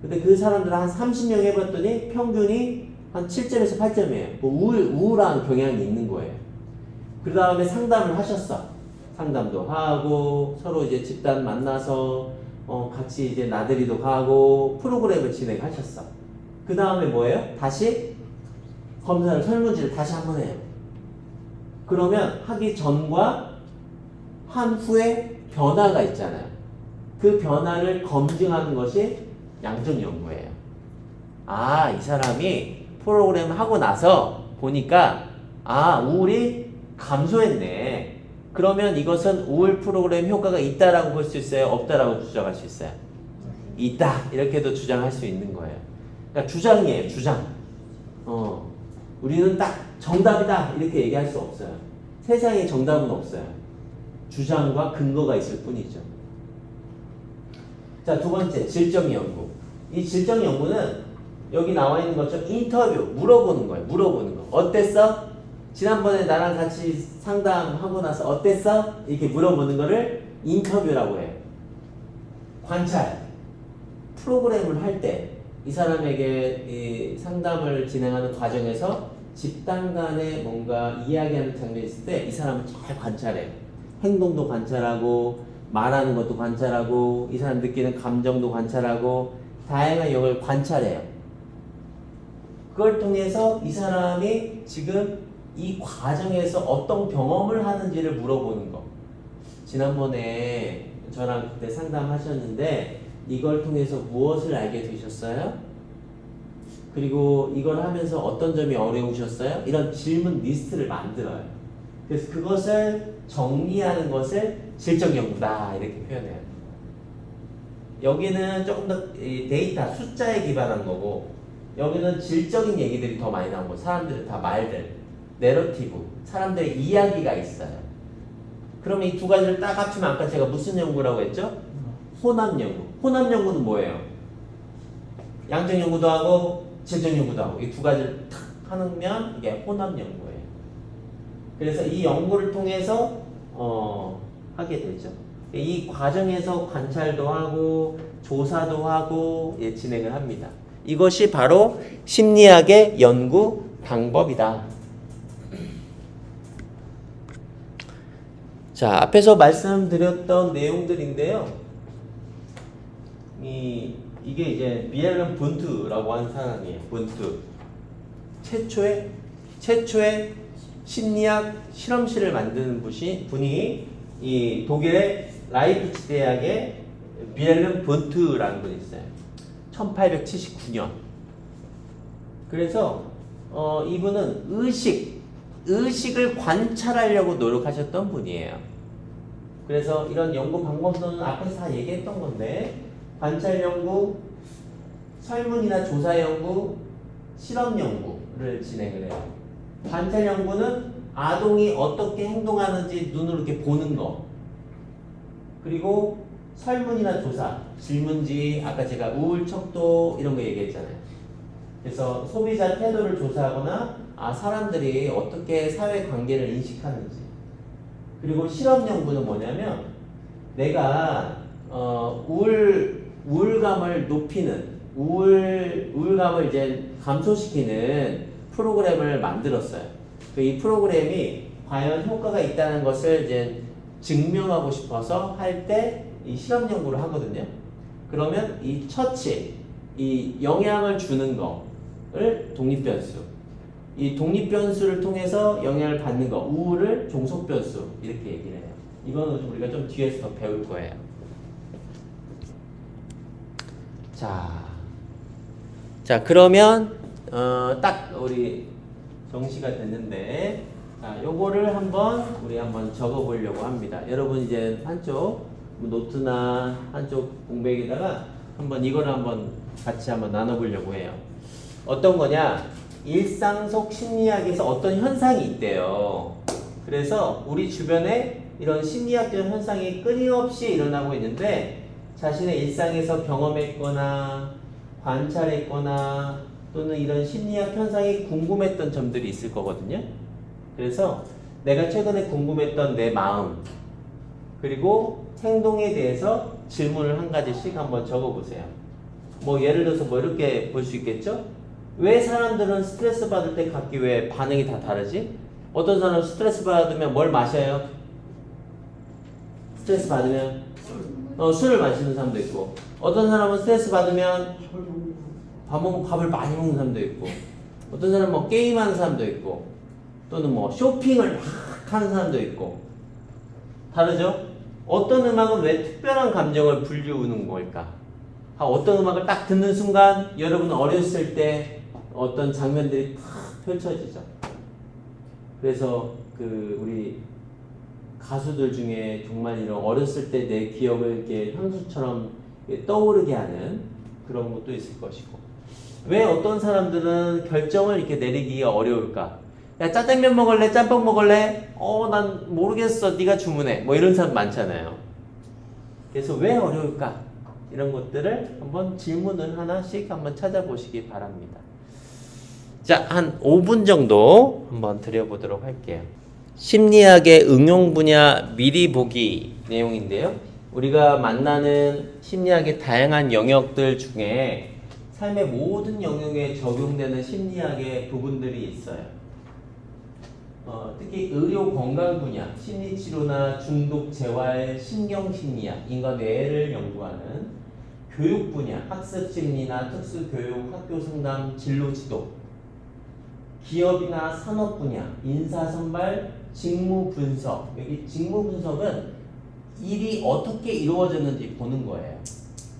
근데 그 사람들 한 30명 해봤더니 평균이 한 7점에서 8점이에요. 뭐 우울한 경향이 있는 거예요. 그 다음에 상담을 하셨어. 상담도 하고 서로 이제 집단 만나서 같이 이제 나들이도 가고 프로그램을 진행하셨어. 그 다음에 뭐예요? 다시 검사를 설문지를 다시 한번 해요. 그러면 하기 전과 한 후에 변화가 있잖아요. 그 변화를 검증하는 것이 양적 연구예요. 아, 이 사람이 프로그램을 하고 나서 보니까 우울이 감소했네. 그러면 이것은 우울 프로그램 효과가 있다라고 볼 수 있어요? 없다라고 주장할 수 있어요? 있다. 이렇게도 주장할 수 있는 거예요. 그러니까 주장이에요. 주장. 우리는 딱 정답이다 이렇게 얘기할 수 없어요. 세상에 정답은 없어요. 주장과 근거가 있을 뿐이죠. 자, 두 번째, 질적 연구. 이 질적 연구는 여기 나와 있는 것처럼 인터뷰, 물어보는 거예요. 물어보는 거. 어땠어? 지난번에 나랑 같이 상담하고 나서 어땠어? 이렇게 물어보는 거를 인터뷰라고 해요. 관찰. 프로그램을 할 때 이 사람에게 이 상담을 진행하는 과정에서 집단 간에 뭔가 이야기하는 장면이 있을 때 이 사람을 잘 관찰해요. 행동도 관찰하고 말하는 것도 관찰하고 이 사람 느끼는 감정도 관찰하고 다양한 영역을 관찰해요. 그걸 통해서 이 사람이 지금 이 과정에서 어떤 경험을 하는지를 물어보는 거. 지난번에 저랑 그때 상담하셨는데 이걸 통해서 무엇을 알게 되셨어요? 그리고 이걸 하면서 어떤 점이 어려우셨어요? 이런 질문 리스트를 만들어요. 그래서 그것을 정리하는 것을 질적 연구다 이렇게 표현해요. 여기는 조금 더 데이터, 숫자에 기반한 거고 여기는 질적인 얘기들이 더 많이 나오고 사람들은 다 말들, 내러티브, 사람들의 이야기가 있어요. 그러면 이 두 가지를 딱 합치면 아까 제가 무슨 연구라고 했죠? 혼합 연구. 혼합 연구는 뭐예요? 양적 연구도 하고 질적 연구도 하고 이 두 가지를 탁 하면 이게 혼합 연구예요. 그래서 이 연구를 통해서 하게 되죠. 이 과정에서 관찰도 하고 조사도 하고 진행을 합니다. 이것이 바로 심리학의 연구 방법이다. 자, 앞에서 말씀드렸던 내용들인데요. 이게 이제 비엘런 분트라고 하는 사람이에요. 분트. 최초의 심리학 실험실을 만드는 분이 이 독일의 라이프치히 대학의 비엘런 분트라는 분이 있어요. 1879년. 그래서 이분은 의식을 관찰하려고 노력하셨던 분이에요. 그래서 이런 연구 방법론은 앞에서 다 얘기했던 건데 관찰 연구, 설문이나 조사 연구, 실험 연구를 진행을 해요. 관찰 연구는 아동이 어떻게 행동하는지 눈으로 이렇게 보는 거. 그리고 설문이나 조사, 질문지, 아까 제가 우울, 척도 이런 거 얘기했잖아요. 그래서 소비자 태도를 조사하거나 사람들이 어떻게 사회 관계를 인식하는지. 그리고 실험 연구는 뭐냐면 내가 우울감을 높이는 우울감을 이제 감소시키는 프로그램을 만들었어요. 이 프로그램이 과연 효과가 있다는 것을 이제 증명하고 싶어서 할 때 이 실험 연구를 하거든요. 그러면 이 처치, 이 영향을 주는 거를 독립변수, 이 독립변수를 통해서 영향을 받는 거, 우울을 종속변수 이렇게 얘기를 해요. 이거는 우리가 좀 뒤에서 더 배울 거예요. 자 그러면 딱 우리 정시가 됐는데 요거를 우리 한번 적어 보려고 합니다. 여러분 이제 한쪽 노트나 한쪽 공백에다가 이걸 같이 나눠 보려고 해요. 어떤 거냐? 일상 속 심리학에서 어떤 현상이 있대요. 그래서 우리 주변에 이런 심리학적 현상이 끊임없이 일어나고 있는데 자신의 일상에서 경험했거나 관찰했거나 또는 이런 심리학 현상이 궁금했던 점들이 있을 거거든요. 그래서 내가 최근에 궁금했던 내 마음 그리고 행동에 대해서 질문을 한 가지씩 한번 적어보세요. 예를 들어서 이렇게 볼 수 있겠죠? 왜 사람들은 스트레스 받을 때 각기 왜 반응이 다 다르지? 어떤 사람은 스트레스 받으면 뭘 마셔요? 스트레스 받으면 술을 마시는 사람도 있고, 어떤 사람은 스트레스 받으면 밥을 많이 먹는 사람도 있고, 어떤 사람은 게임하는 사람도 있고, 또는 쇼핑을 막 하는 사람도 있고, 다르죠? 어떤 음악은 왜 특별한 감정을 불리우는 걸까? 어떤 음악을 딱 듣는 순간 여러분 어렸을 때 어떤 장면들이 탁 펼쳐지죠. 그래서 우리 가수들 중에 정말 이런 어렸을 때 내 기억을 이렇게 향수처럼 떠오르게 하는 그런 것도 있을 것이고, 왜 어떤 사람들은 결정을 이렇게 내리기가 어려울까? 야, 짜장면 먹을래? 짬뽕 먹을래? 난 모르겠어. 네가 주문해. 이런 사람 많잖아요. 그래서 왜 어려울까? 이런 것들을 한번 질문을 하나씩 한번 찾아보시기 바랍니다. 자, 한 5분 정도 한번 드려보도록 할게요. 심리학의 응용 분야 미리 보기 내용인데요. 우리가 만나는 심리학의 다양한 영역들 중에 삶의 모든 영역에 적용되는 심리학의 부분들이 있어요. 특히 의료 건강 분야, 심리치료나 중독 재활, 신경심리학, 인간 뇌를 연구하는 교육 분야, 학습 심리나 특수교육, 학교 상담, 진로 지도, 기업이나 산업 분야, 인사 선발, 직무 분석. 여기 직무 분석은 일이 어떻게 이루어졌는지 보는 거예요.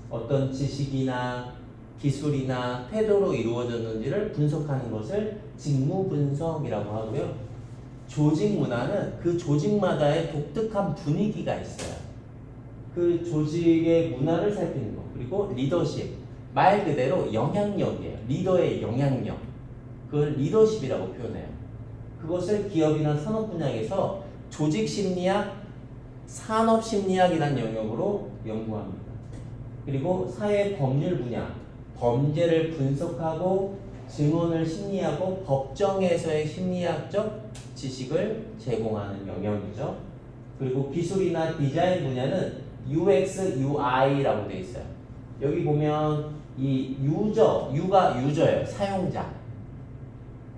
어떤 지식이나 기술이나 태도로 이루어졌는지를 분석하는 것을 직무 분석이라고 하고요. 조직 문화는 그 조직마다의 독특한 분위기가 있어요. 그 조직의 문화를 살피는 거. 그리고 리더십, 말 그대로 영향력이에요. 리더의 영향력, 그걸 리더십이라고 표현해요. 그것을 기업이나 산업 분야에서 조직 심리학, 산업 심리학이라는 영역으로 연구합니다. 그리고 사회 법률 분야, 범죄를 분석하고 증언을 심리하고 법정에서의 심리학적 지식을 제공하는 영역이죠. 그리고 기술이나 디자인 분야는 UX, UI라고 되어 있어요. 여기 보면 이 U가 유저예요. 사용자.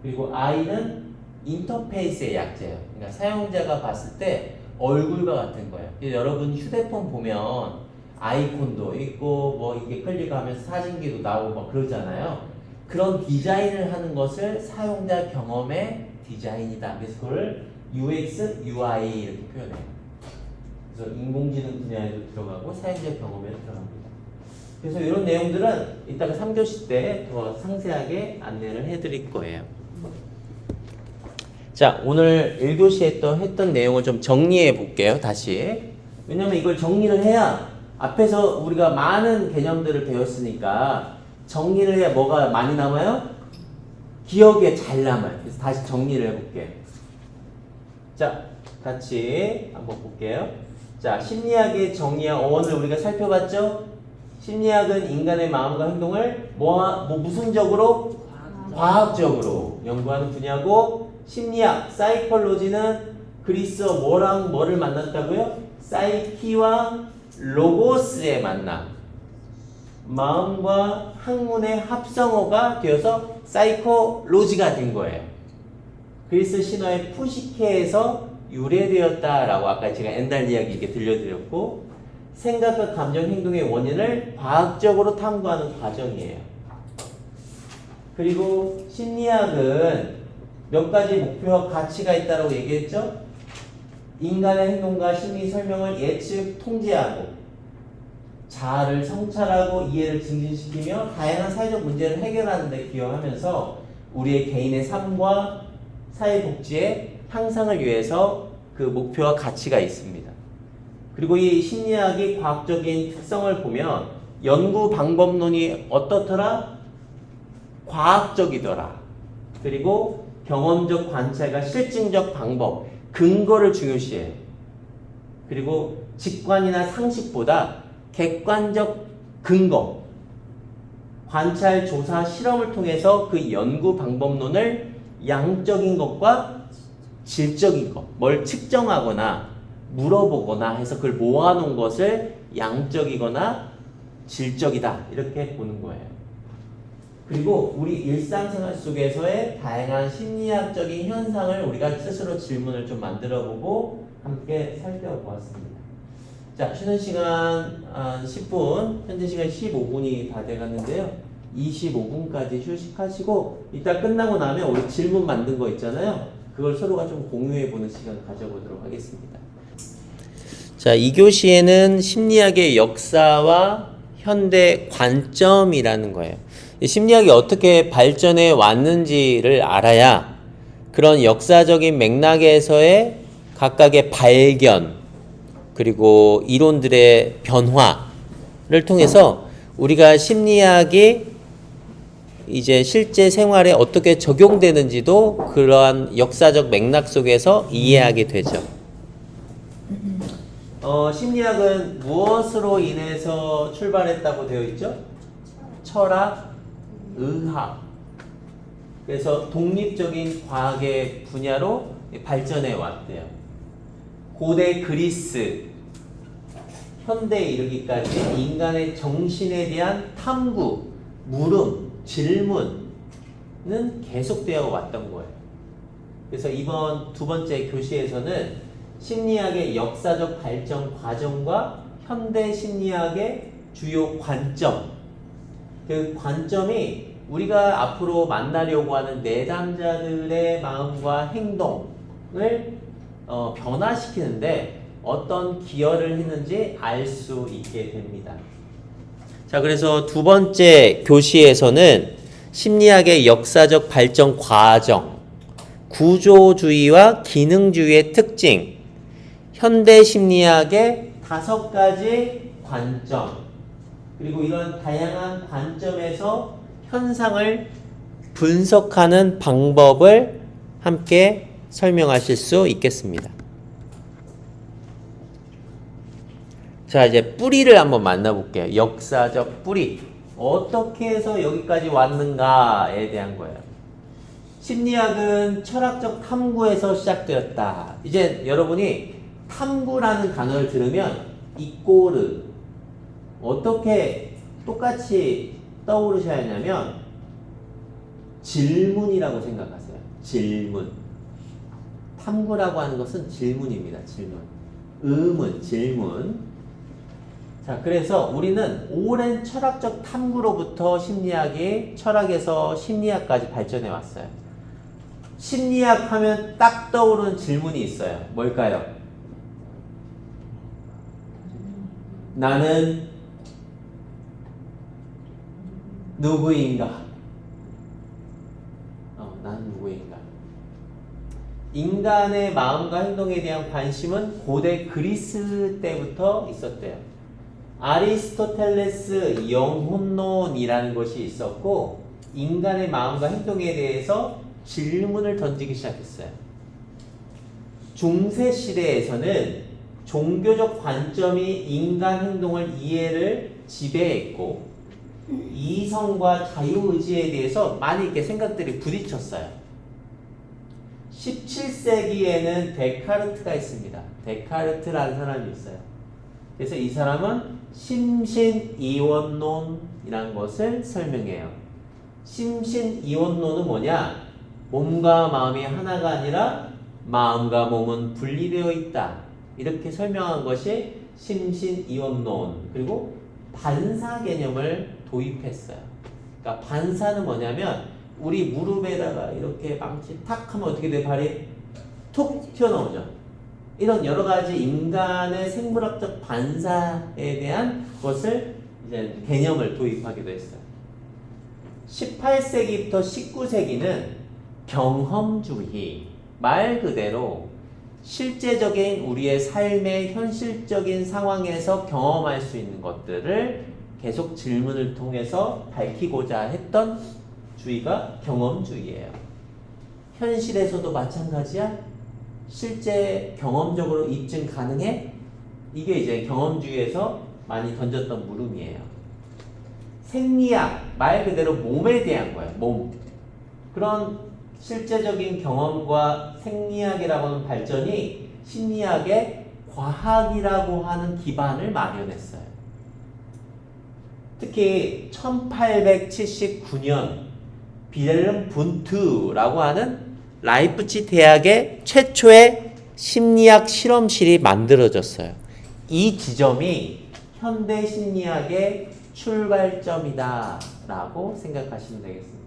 그리고 I는 인터페이스의 약자예요. 그러니까 사용자가 봤을 때 얼굴과 같은 거예요. 여러분 휴대폰 보면 아이콘도 있고 뭐 이게 클릭하면서 사진기도 나오고 막 그러잖아요. 그런 디자인을 하는 것을 사용자 경험의 디자인이다. 그래서 그걸 UX, UI 이렇게 표현해요. 그래서 인공지능 분야에도 들어가고 사용자 경험에도 들어갑니다. 그래서 이런 내용들은 이따가 3교시 때 더 상세하게 안내를 해드릴 거예요. 자, 오늘 1교시에 또 했던 내용을 좀 정리해 볼게요. 다시. 왜냐면 이걸 정리를 해야 앞에서 우리가 많은 개념들을 배웠으니까 정리를 해야 뭐가 많이 남아요? 기억에 잘 남아요. 그래서 다시 정리를 해볼게요. 자, 같이 한번 볼게요. 자, 심리학의 정리와 어원을 우리가 살펴봤죠? 심리학은 인간의 마음과 행동을 무슨적으로? 과학적으로 연구하는 분야고, 심리학, 사이콜로지는 그리스어 뭐랑 뭐를 만났다고요? 사이키와 로고스의 만남. 마음과 학문의 합성어가 되어서 사이코로지가 된 거예요. 그리스 신화의 푸시케에서 유래되었다라고 아까 제가 옛날 이야기 이렇게 들려드렸고, 생각과 감정, 행동의 원인을 과학적으로 탐구하는 과정이에요. 그리고 심리학은 몇 가지 목표와 가치가 있다고 얘기했죠? 인간의 행동과 심리 설명을 예측, 통제하고 자아를 성찰하고 이해를 증진시키며 다양한 사회적 문제를 해결하는 데 기여하면서 우리의 개인의 삶과 사회복지의 향상을 위해서 그 목표와 가치가 있습니다. 그리고 이 심리학의 과학적인 특성을 보면 연구 방법론이 어떻더라? 과학적이더라. 그리고 경험적 관찰과 실증적 방법, 근거를 중요시해요. 그리고 직관이나 상식보다 객관적 근거, 관찰, 조사, 실험을 통해서 그 연구 방법론을 양적인 것과 질적인 것, 뭘 측정하거나 물어보거나 해서 그걸 모아놓은 것을 양적이거나 질적이다 이렇게 보는 거예요. 그리고 우리 일상생활 속에서의 다양한 심리학적인 현상을 우리가 스스로 질문을 좀 만들어보고 함께 살펴보았습니다. 자, 쉬는 시간 한 10분, 현재 시간 15분이 다 돼갔는데요. 25분까지 휴식하시고 이따 끝나고 나면 우리 질문 만든 거 있잖아요. 그걸 서로가 좀 공유해보는 시간 가져보도록 하겠습니다. 자, 2교시에는 심리학의 역사와 현대 관점이라는 거예요. 심리학이 어떻게 발전해 왔는지를 알아야 그런 역사적인 맥락에서의 각각의 발견 그리고 이론들의 변화를 통해서 우리가 심리학이 이제 실제 생활에 어떻게 적용되는지도 그러한 역사적 맥락 속에서 이해하게 되죠. 심리학은 무엇으로 인해서 출발했다고 되어 있죠? 철학, 의학. 그래서 독립적인 과학의 분야로 발전해 왔대요. 고대 그리스, 현대에 이르기까지 인간의 정신에 대한 탐구, 물음, 질문은 계속되어 왔던 거예요. 그래서 이번 두 번째 교시에서는 심리학의 역사적 발전 과정과 현대 심리학의 주요 관점, 그 관점이 우리가 앞으로 만나려고 하는 내담자들의 마음과 행동을 변화시키는데 어떤 기여를 했는지 알 수 있게 됩니다. 자, 그래서 두 번째 교시에서는 심리학의 역사적 발전 과정, 구조주의와 기능주의의 특징, 현대 심리학의 5가지 관점, 그리고 이런 다양한 관점에서 현상을 분석하는 방법을 함께 설명하실 수 있겠습니다. 자, 이제 뿌리를 한번 만나볼게요. 역사적 뿌리. 어떻게 해서 여기까지 왔는가에 대한 거예요. 심리학은 철학적 탐구에서 시작되었다. 이제 여러분이 탐구라는 단어를 들으면 이꼬르 어떻게 똑같이 떠오르셔야 하냐면 질문이라고 생각하세요. 질문. 탐구라고 하는 것은 질문입니다. 질문. 의문, 질문. 자, 그래서 우리는 오랜 철학적 탐구로부터 심리학이 철학에서 심리학까지 발전해 왔어요. 심리학 하면 딱 떠오르는 질문이 있어요. 뭘까요? 나는 누구인가? 나는 누구인가? 인간의 마음과 행동에 대한 관심은 고대 그리스 때부터 있었대요. 아리스토텔레스 영혼론이라는 것이 있었고 인간의 마음과 행동에 대해서 질문을 던지기 시작했어요. 중세 시대에서는 종교적 관점이 인간 행동을 이해를 지배했고 이성과 자유의지에 대해서 많이 이렇게 생각들이 부딪혔어요. 17세기에는 데카르트가 있습니다. 데카르트라는 사람이 있어요. 그래서 이 사람은 심신이원론이라는 것을 설명해요. 심신이원론은 뭐냐? 몸과 마음이 하나가 아니라 마음과 몸은 분리되어 있다. 이렇게 설명한 것이 심신이원론. 그리고 반사 개념을 도입했어요. 그러니까 반사는 뭐냐면 우리 무릎에다가 이렇게 망치 탁 하면 어떻게 돼? 발이 툭 튀어나오죠. 이런 여러 가지 인간의 생물학적 반사에 대한 것을 이제 개념을 도입하기도 했어요. 18세기부터 19세기는 경험주의, 말 그대로 실제적인 우리의 삶의 현실적인 상황에서 경험할 수 있는 것들을 계속 질문을 통해서 밝히고자 했던 주의가 경험주의예요. 현실에서도 마찬가지야? 실제 경험적으로 입증 가능해? 이게 이제 경험주의에서 많이 던졌던 물음이에요. 생리학, 말 그대로 몸에 대한 거예요. 몸. 그런 실제적인 경험과 생리학이라고 하는 발전이 심리학의 과학이라고 하는 기반을 마련했어요. 특히 1879년 빌헬름 분트라고 하는 라이프치 대학의 최초의 심리학 실험실이 만들어졌어요. 이 지점이 현대 심리학의 출발점이다 라고 생각하시면 되겠습니다.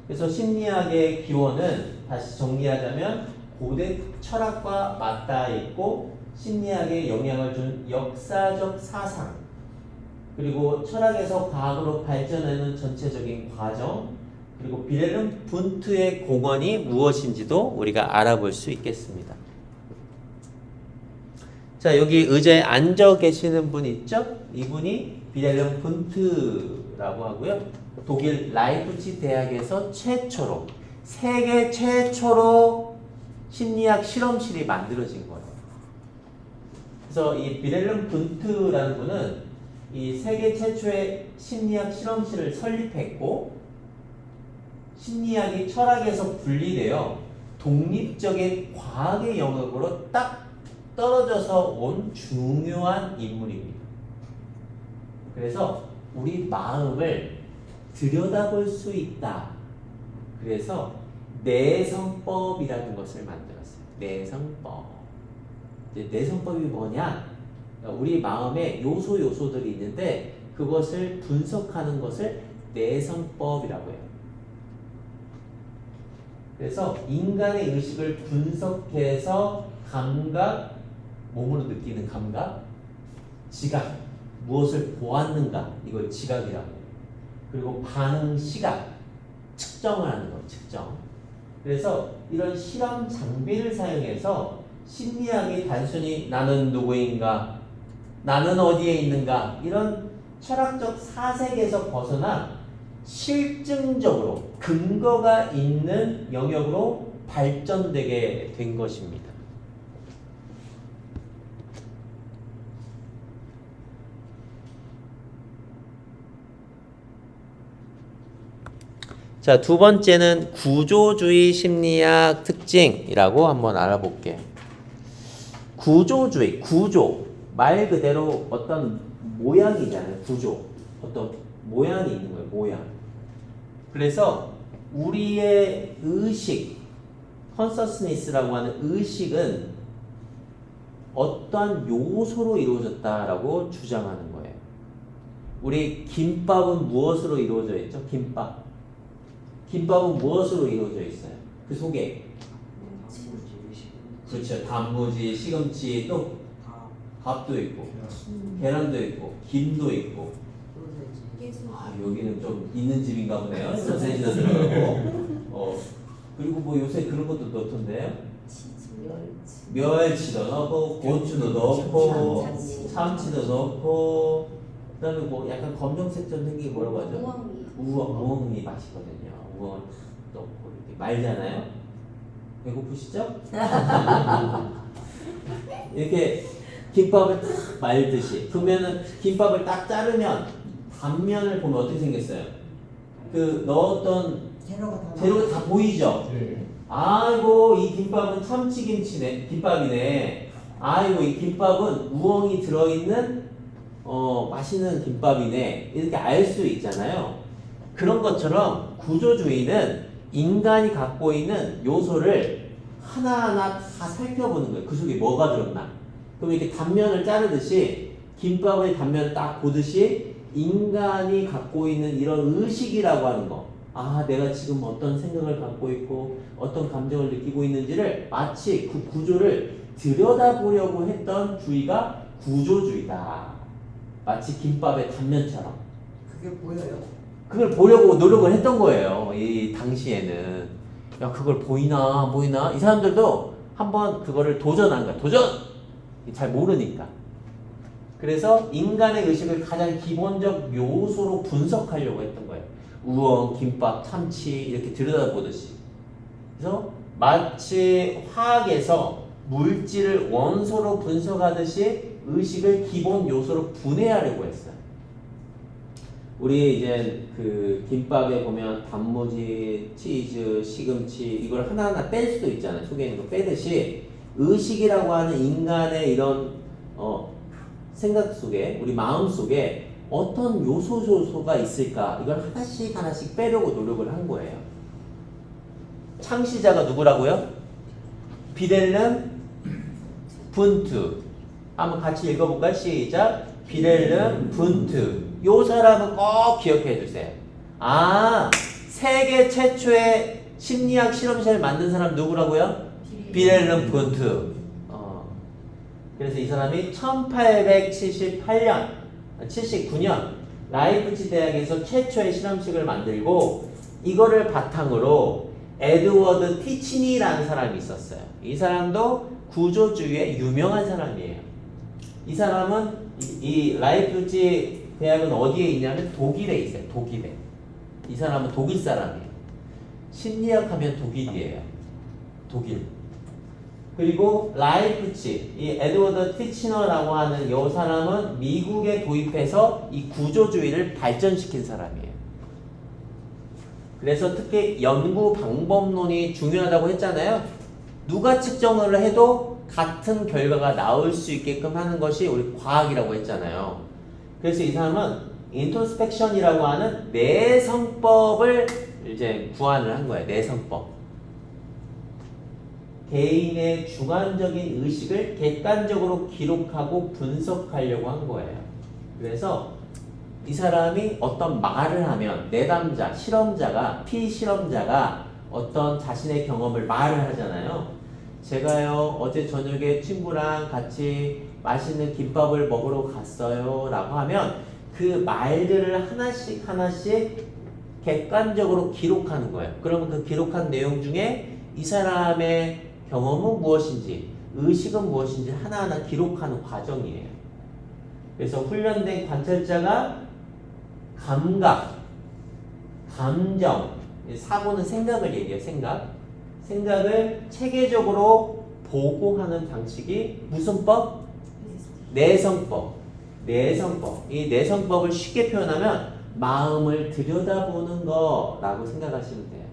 그래서 심리학의 기원은 다시 정리하자면 고대 철학과 맞닿아 있고 심리학에 영향을 준 역사적 사상 그리고 철학에서 과학으로 발전하는 전체적인 과정 그리고 빌헬름 분트의 공헌이 무엇인지도 우리가 알아볼 수 있겠습니다. 자, 여기 의자에 앉아 계시는 분 있죠? 이분이 빌헬름 분트라고 하고요. 독일 라이프치 대학에서 최초로 세계 최초로 심리학 실험실이 만들어진 거예요. 그래서 이 빌헬름 분트라는 분은 이 세계 최초의 심리학 실험실을 설립했고 심리학이 철학에서 분리되어 독립적인 과학의 영역으로 딱 떨어져서 온 중요한 인물입니다. 그래서 우리 마음을 들여다볼 수 있다. 그래서 내성법이라는 것을 만들었어요. 내성법. 이제 내성법이 뭐냐? 우리 마음에 요소들이 있는데 그것을 분석하는 것을 내성법이라고 해요. 그래서 인간의 의식을 분석해서 감각, 몸으로 느끼는 감각, 지각, 무엇을 보았는가, 이걸 지각이라고 해요. 그리고 반응, 시각, 측정을 하는 거예요. 측정. 그래서 이런 실험 장비를 사용해서 심리학이 단순히 나는 누구인가, 나는 어디에 있는가 이런 철학적 사색에서 벗어나 실증적으로 근거가 있는 영역으로 발전되게 된 것입니다. 자, 두 번째는 구조주의 심리학 특징이라고 한번 알아볼게요. 구조주의, 구조. 말 그대로 어떤 모양이잖아요. 구조. 어떤 모양이 있는 거예요. 모양. 그래서 우리의 의식, 컨서스니스라고 하는 의식은 어떠한 요소로 이루어졌다라고 주장하는 거예요. 우리 김밥은 무엇으로 이루어져 있죠? 김밥. 김밥은 무엇으로 이루어져 있어요? 그 속에. 그렇죠. 단무지, 시금치, 또 밥도 있고, 계란도 있고, 김도 있고. 아, 여기는 좀 있는 집인가 보네요. 소세지도 들어가고. 그리고 뭐 요새 그런 것도 넣던데요. 멸치도 넣고, 고추도 넣고, 참치도 넣고, 그다음에 뭐 약간 검정색처럼 생긴 게 뭐라고 하죠? 우엉이 맛이거든요. 우엉을 넣고 이렇게 말잖아요. 배고프시죠? 이렇게 김밥을 딱 말듯이. 그러면은 김밥을 딱 자르면 단면을 보면 어떻게 생겼어요? 그 넣었던 재료가 다 보이죠? 네. 아이고 이 김밥은 참치김치네, 김밥이네. 아이고 이 김밥은 우엉이 들어있는 맛있는 김밥이네. 이렇게 알 수 있잖아요. 그런 것처럼 구조주의는 인간이 갖고 있는 요소를 하나하나 다 살펴보는 거예요. 그 속에 뭐가 들었나. 그럼 이렇게 단면을 자르듯이 김밥의 단면을 딱 보듯이 인간이 갖고 있는 이런 의식이라고 하는 거. 아, 내가 지금 어떤 생각을 갖고 있고 어떤 감정을 느끼고 있는지를 마치 그 구조를 들여다보려고 했던 주의가 구조주의다. 마치 김밥의 단면처럼.
그게 보여요?
그걸 보려고 노력을 했던 거예요. 이 당시에는. 야, 그걸 보이나 안 보이나? 이 사람들도 한번 그거를 도전한 거야. 도전! 잘 모르니까. 그래서 인간의 의식을 가장 기본적 요소로 분석하려고 했던 거예요. 우엉, 김밥, 참치 이렇게 들여다보듯이. 그래서 마치 화학에서 물질을 원소로 분석하듯이 의식을 기본 요소로 분해하려고 했어요. 우리 이제 그 김밥에 보면 단무지, 치즈, 시금치 이걸 하나하나 뺄 수도 있잖아요. 속에 있는 거 빼듯이 의식이라고 하는 인간의 이런 생각 속에, 우리 마음 속에 어떤 요소가 있을까? 이걸 하나씩 하나씩 빼려고 노력을 한 거예요. 창시자가 누구라고요? 비렐름 분투. 한번 같이 읽어볼까요? 시작. 비렐름 분투. 요 사람은 꼭 기억해 주세요. 아, 세계 최초의 심리학 실험실을 만든 사람 누구라고요? 비렐름 분투. 그래서 이 사람이 1878년, 79년 라이프치 대학에서 최초의 실험실을 만들고 이거를 바탕으로 에드워드 티치니라는 사람이 있었어요. 이 사람도 구조주의의 유명한 사람이에요. 이 사람은 이 라이프치 대학은 어디에 있냐면 독일에 있어요. 독일에. 이 사람은 독일 사람이에요. 심리학 하면 독일이에요. 독일. 그리고 라이프치, 이 에드워드 티치너라고 하는 이 사람은 미국에 도입해서 이 구조주의를 발전시킨 사람이에요. 그래서 특히 연구 방법론이 중요하다고 했잖아요. 누가 측정을 해도 같은 결과가 나올 수 있게끔 하는 것이 우리 과학이라고 했잖아요. 그래서 이 사람은 인트로스펙션이라고 하는 내성법을 이제 구안을 한 거예요. 내성법. 개인의 주관적인 의식을 객관적으로 기록하고 분석하려고 한 거예요. 그래서 이 사람이 어떤 말을 하면 내담자, 실험자가, 피실험자가 어떤 자신의 경험을 말을 하잖아요. 제가요 어제 저녁에 친구랑 같이 맛있는 김밥을 먹으러 갔어요 라고 하면 그 말들을 하나씩 하나씩 객관적으로 기록하는 거예요. 그러면 그 기록한 내용 중에 이 사람의 경험은 무엇인지, 의식은 무엇인지 하나하나 기록하는 과정이에요. 그래서 훈련된 관찰자가 감각, 감정, 사고는 생각을 얘기해요. 생각을 체계적으로 보고하는 방식이 무슨 법? 내성법. 이 내성법을 쉽게 표현하면 마음을 들여다보는 거라고 생각하시면 돼요.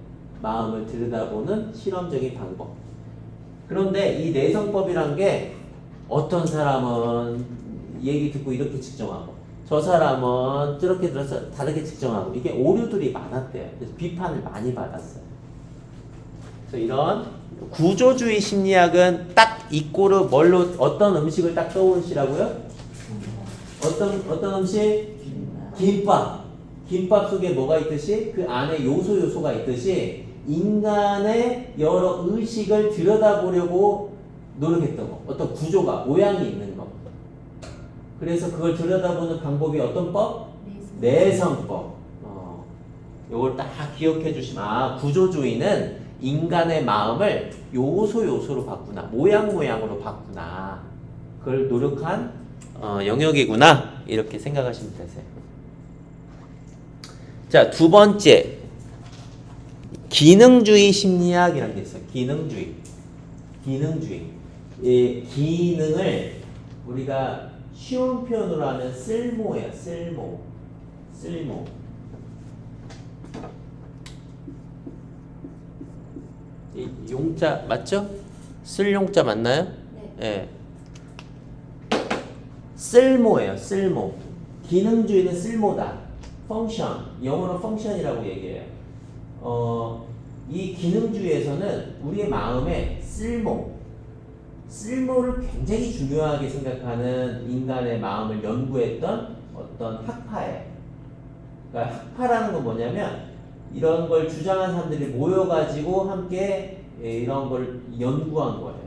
마음을 들여다보는 실험적인 방법. 그런데 이 내성법이란 게 어떤 사람은 얘기 듣고 이렇게 측정하고 저 사람은 저렇게 들어서 다르게 측정하고 이게 오류들이 많았대요. 그래서 비판을 많이 받았어요. 그래서 이런 구조주의 심리학은 딱 이 꼴을 뭘로 어떤 음식을 딱 떠오르시라고요? 어떤 음식? 김밥. 김밥 속에 뭐가 있듯이 그 안에 요소가 있듯이 인간의 여러 의식을 들여다보려고 노력했던 거. 어떤 구조가 모양이 있는 거. 그래서 그걸 들여다보는 방법이 어떤 법? 내성법. 요걸 딱 기억해 주시면 구조주의는 인간의 마음을 요소로 바꾸나 모양으로 바꾸나 그걸 노력한 영역이구나 이렇게 생각하시면 되세요. 자, 두 번째 기능주의 심리학이라는 게 있어요. 기능주의. 이 기능을 우리가 쉬운 표현으로 하면 쓸모예요. 쓸모. 이 용자 맞죠? 쓸 용자 맞나요? 네. 쓸모예요. 쓸모. 기능주의는 쓸모다. 펑션. 영어로 펑션이라고 얘기해요. 이 기능주의에서는 우리의 마음에 쓸모를 굉장히 중요하게 생각하는 인간의 마음을 연구했던 어떤 학파예요. 그러니까 학파라는 건 뭐냐면 이런 걸 주장한 사람들이 모여가지고 함께 이런 걸 연구한 거예요.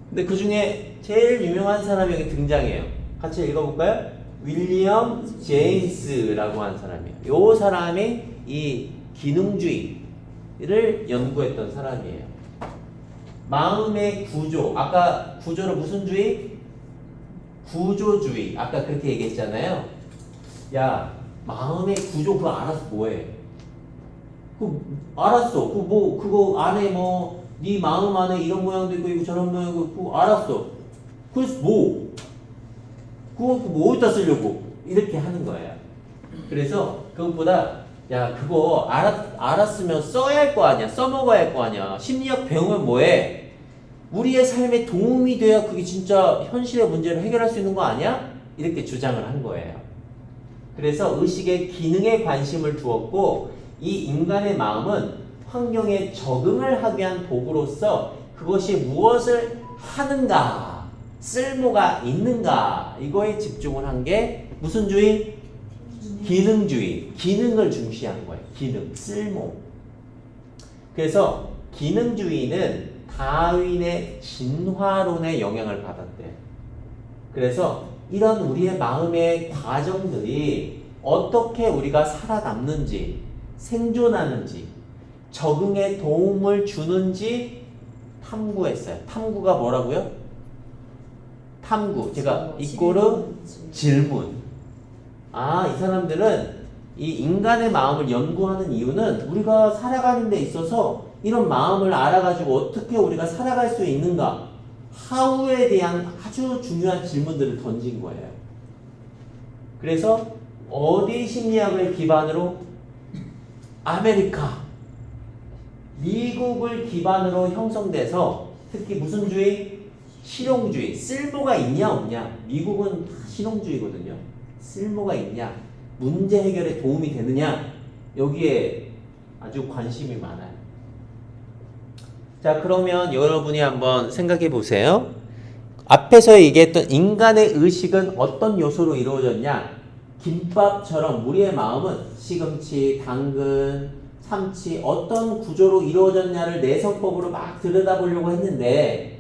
근데 그 중에 제일 유명한 사람이 여기 등장해요. 같이 읽어볼까요? 윌리엄 제임스라고 하는 사람이에요. 이 사람이 이 기능주의를 연구했던 사람이에요. 마음의 구조, 아까 구조를 무슨 주의? 구조주의. 아까 그렇게 얘기했잖아요. 야, 마음의 구조 그거 알아서 뭐해? 알았어. 그거 안에 네 마음 안에 이런 모양도 있고 저런 모양도 있고 그거 알았어. 그래서 그거 어디다 쓰려고 이렇게 하는 거예요. 그래서 그것보다 야 그거 알았으면 써야 할 거 아니야. 써먹어야 할 거 아니야. 심리학 배우면 뭐해? 우리의 삶에 도움이 돼야 그게 진짜 현실의 문제를 해결할 수 있는 거 아니야? 이렇게 주장을 한 거예요. 그래서 의식의 기능에 관심을 두었고 이 인간의 마음은 환경에 적응을 하기 위한 도구로서 그것이 무엇을 하는가, 쓸모가 있는가 이거에 집중을 한 게 무슨 주의? 기능주의. 기능을 중시한 거예요. 기능, 쓸모. 그래서 기능주의는 다윈의 진화론의 영향을 받았대요. 그래서 이런 우리의 마음의 과정들이 어떻게 우리가 살아남는지 생존하는지 적응에 도움을 주는지 탐구했어요. 탐구가 뭐라고요? 탐구. 제가 이꼬르 질문. 이 사람들은 이 인간의 마음을 연구하는 이유는 우리가 살아가는 데 있어서 이런 마음을 알아가지고 어떻게 우리가 살아갈 수 있는가 하우에 대한 아주 중요한 질문들을 던진 거예요. 그래서 어디 심리학을 기반으로? 아메리카, 미국을 기반으로 형성돼서 특히 무슨 주의? 실용주의. 쓸모가 있냐 없냐? 미국은 다 실용주의거든요. 쓸모가 있냐? 문제 해결에 도움이 되느냐? 여기에 아주 관심이 많아요. 자, 그러면 여러분이 한번 생각해 보세요. 앞에서 얘기했던 인간의 의식은 어떤 요소로 이루어졌냐? 김밥처럼 우리의 마음은 시금치, 당근, 참치 어떤 구조로 이루어졌냐를 내성법으로 막 들여다보려고 했는데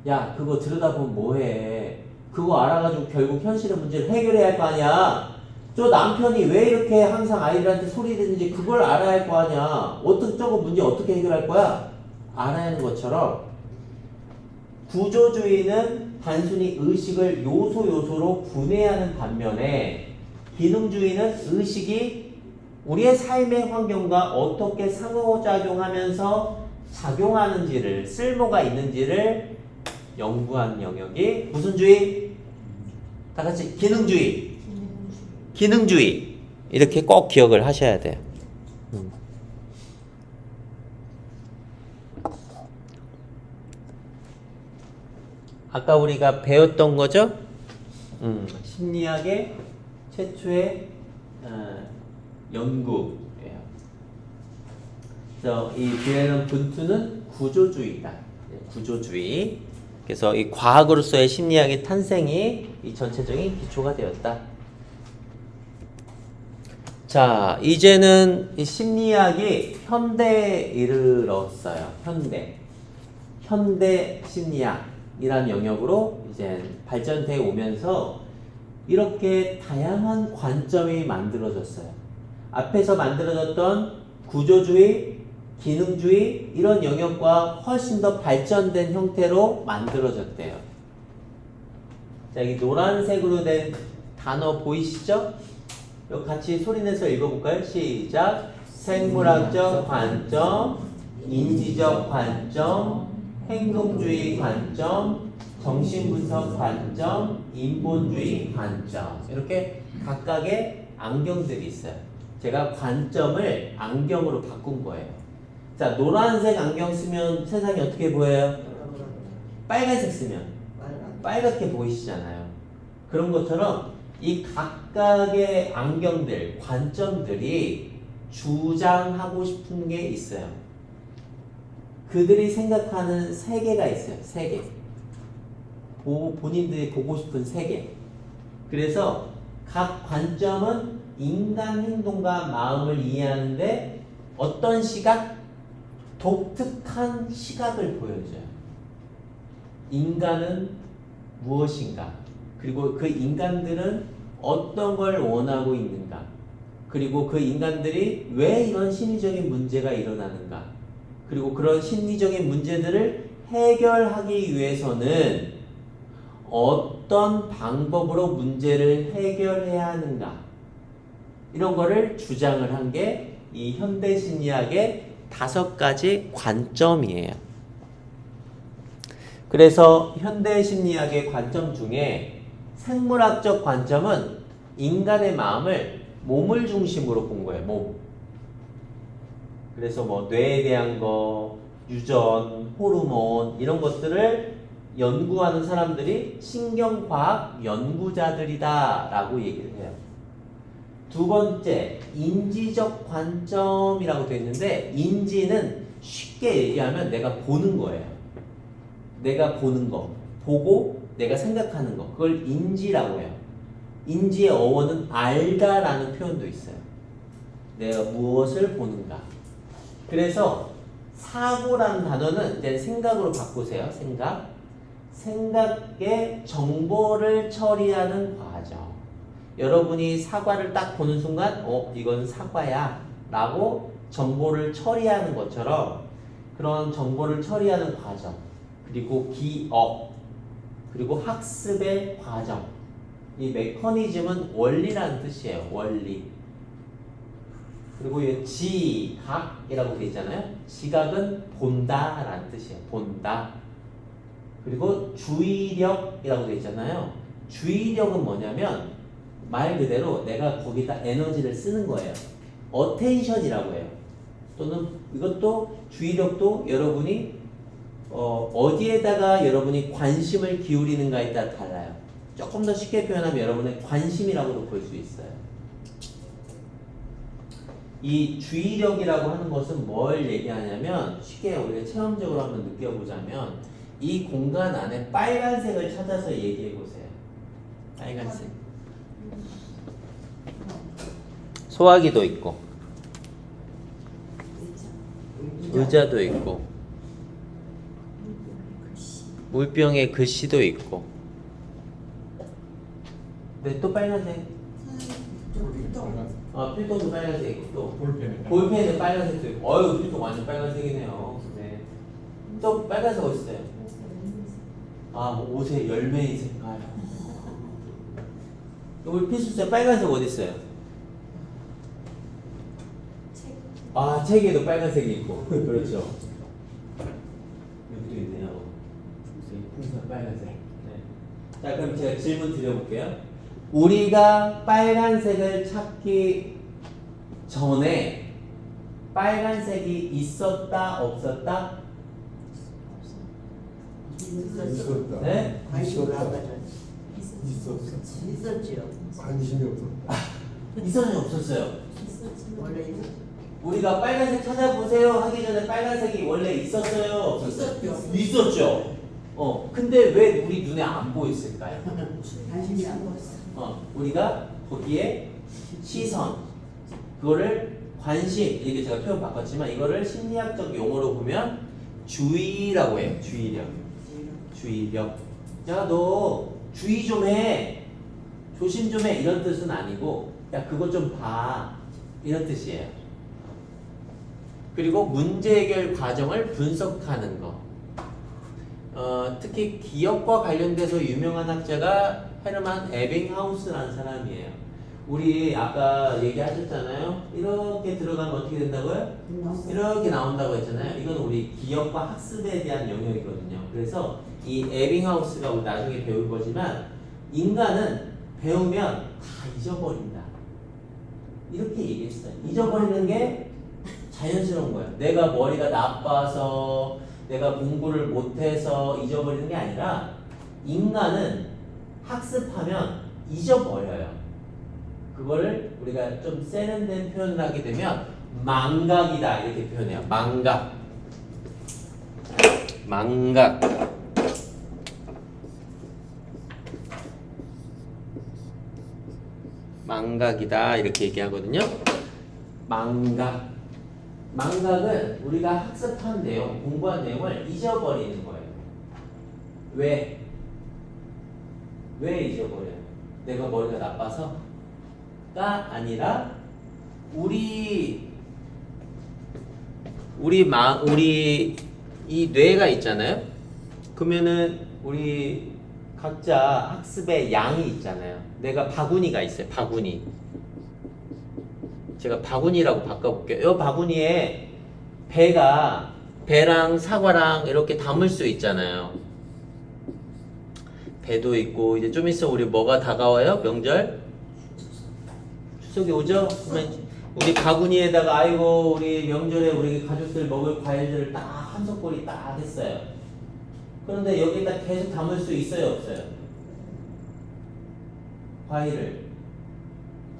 야 그거 들여다보면 뭐해? 그거 알아가지고 결국 현실의 문제를 해결해야 할 거 아니야. 저 남편이 왜 이렇게 항상 아이들한테 소리 듣는지 그걸 알아야 할 거 아니야. 저거 문제 어떻게 해결할 거야? 알아야 하는 것처럼 구조주의는 단순히 의식을 요소로 분해하는 반면에 기능주의는 의식이 우리의 삶의 환경과 어떻게 상호작용하면서 작용하는지를 쓸모가 있는지를 연구한 영역이 무슨 주의? 다 같이 기능주의. 이렇게 꼭 기억을 하셔야 돼요. 아까 우리가 배웠던 거죠? 심리학의 최초의 연구예요. 그래서 이 빌헬름 분투는 구조주의다. 구조주의. 그래서 이 과학으로서의 심리학의 탄생이 이 전체적인 기초가 되었다. 자, 이제는 이 심리학이 현대에 이르렀어요. 현대 심리학이라는 영역으로 이제 발전돼 오면서 이렇게 다양한 관점이 만들어졌어요. 앞에서 만들어졌던 구조주의, 기능주의 이런 영역과 훨씬 더 발전된 형태로 만들어졌대요. 자, 여기 노란색으로 된 단어 보이시죠? 여기 같이 소리내서 읽어볼까요? 시작! 생물학적 관점, 인지적 관점, 행동주의 관점, 정신분석 관점, 인본주의 관점 이렇게 각각의 안경들이 있어요. 제가 관점을 안경으로 바꾼 거예요. 자, 노란색 안경 쓰면 세상이 어떻게 보여요? 빨간색 쓰면 빨갛게 보이시잖아요. 그런 것처럼 이 각각의 안경들, 관점들이 주장하고 싶은 게 있어요. 그들이 생각하는 세계가 있어요. 세계. 본인들이 보고 싶은 세계. 그래서 각 관점은 인간 행동과 마음을 이해하는데 어떤 시각? 독특한 시각을 보여줘요. 인간은 무엇인가? 그리고 그 인간들은 어떤 걸 원하고 있는가? 그리고 그 인간들이 왜 이런 심리적인 문제가 일어나는가? 그리고 그런 심리적인 문제들을 해결하기 위해서는 어떤 방법으로 문제를 해결해야 하는가? 이런 거를 주장을 한 게 이 현대 심리학의 5가지 관점이에요. 그래서 현대 심리학의 관점 중에 생물학적 관점은 인간의 마음을 몸을 중심으로 본 거예요. 몸. 그래서 뭐 뇌에 대한 거, 유전, 호르몬 이런 것들을 연구하는 사람들이 신경과학 연구자들이다 라고 얘기를 해요. 두 번째, 인지적 관점이라고 되어 있는데 인지는 쉽게 얘기하면 내가 보는 거예요. 내가 보는 거, 보고 내가 생각하는 거, 그걸 인지라고 해요. 인지의 어원은 알다라는 표현도 있어요. 내가 무엇을 보는가. 그래서 사고라는 단어는 이제 생각으로 바꾸세요. 생각의 정보를 처리하는 과정. 여러분이 사과를 딱 보는 순간 이건 사과야 라고 정보를 처리하는 것처럼 그런 정보를 처리하는 과정, 그리고 기억, 그리고 학습의 과정. 이 메커니즘은 원리라는 뜻이에요. 원리. 그리고 이 지각이라고 되어 있잖아요. 지각은 본다라는 뜻이에요. 본다. 그리고 주의력이라고 되어 있잖아요. 주의력은 뭐냐면 말 그대로 내가 거기다 에너지를 쓰는 거예요. 어텐션이라고 해요. 또는 이것도 주의력도 여러분이 어디에다가 여러분이 관심을 기울이는가에 따라 달라요. 조금 더 쉽게 표현하면 여러분의 관심이라고도 볼 수 있어요. 이 주의력이라고 하는 것은 뭘 얘기하냐면 쉽게 우리가 체험적으로 한번 느껴보자면 이 공간 안에 빨간색을 찾아서 얘기해 보세요. 빨간색. 소화기도 있고 의자도 있고 물병에 글씨도 있고 네, 또 빨간색 필통도 빨간색 있고 또 볼펜은 빨간색도 있고 어휴 필통 완전 빨간색이네요. 네. 또 빨간색 어디 있어요? 옷에 열매의 색깔. 우리 필수쌤 빨간색 어디 있어요? 책에도 빨간색이 있고 그렇죠. 여기도 있네요. 풍선 빨간색. 네. 자, 그럼 제가 질문 드려볼게요. 우리가 빨간색을 찾기 전에 빨간색이 있었다 없었다?
있었다.
네?
관심을 안 가져.
있었지요.
관심이 없었다.
있었냐 없었어요?
원래
우리가 빨간색 찾아보세요 하기 전에 빨간색이 원래 있었어요 없었어요?
있었죠.
있었죠. 근데 왜 우리 눈에 안 보였을까요?
관심이 안 갔어.
우리가 거기에 시선, 그거를 관심, 이렇게 제가 표현 바꿨지만 이거를 심리학적 용어로 보면 주의라고 해요. 주의력. 주의력. 야, 너 주의 좀 해. 조심 좀 해. 이런 뜻은 아니고, 야, 그거 좀 봐. 이런 뜻이에요. 그리고 문제 해결 과정을 분석하는 거. 특히 기억과 관련돼서 유명한 학자가 헤르만 에빙하우스라는 사람이에요. 우리 아까 얘기하셨잖아요. 이렇게 들어가면 어떻게 된다고요? 이렇게 나온다고 했잖아요. 이건 우리 기억과 학습에 대한 영역이거든요. 그래서 이 에빙하우스가 우리 나중에 배울 거지만 인간은 배우면 다 잊어버린다. 이렇게 얘기했어요. 잊어버리는 게 자연스러운 거예요. 내가 머리가 나빠서 내가 공부를 못해서 잊어버리는 게 아니라 인간은 학습하면 잊어버려요. 그거를 우리가 좀 세련된 표현을 하게 되면 망각이다 이렇게 표현해요. 망각. 망각. 망각이다 이렇게 얘기하거든요. 망각. 망각은 우리가 학습한 내용, 공부한 내용을 잊어버리는 거예요. 왜? 왜 잊어버려요? 내가 머리가 나빠서? 가 아니라 우리 이 뇌가 있잖아요. 그러면은 우리 각자 학습의 양이 있잖아요. 내가 바구니가 있어요. 바구니. 제가 바구니라고 바꿔볼게요. 이 바구니에 배랑 사과랑 이렇게 담을 수 있잖아요. 배도 있고 이제 좀 있어 우리 뭐가 다가와요? 명절? 추석이 오죠? 그러면 우리 바구니에다가 아이고 우리 명절에 우리 가족들 먹을 과일들을 딱 한석골이 딱 했어요. 그런데 여기다 계속 담을 수 있어요? 없어요? 과일을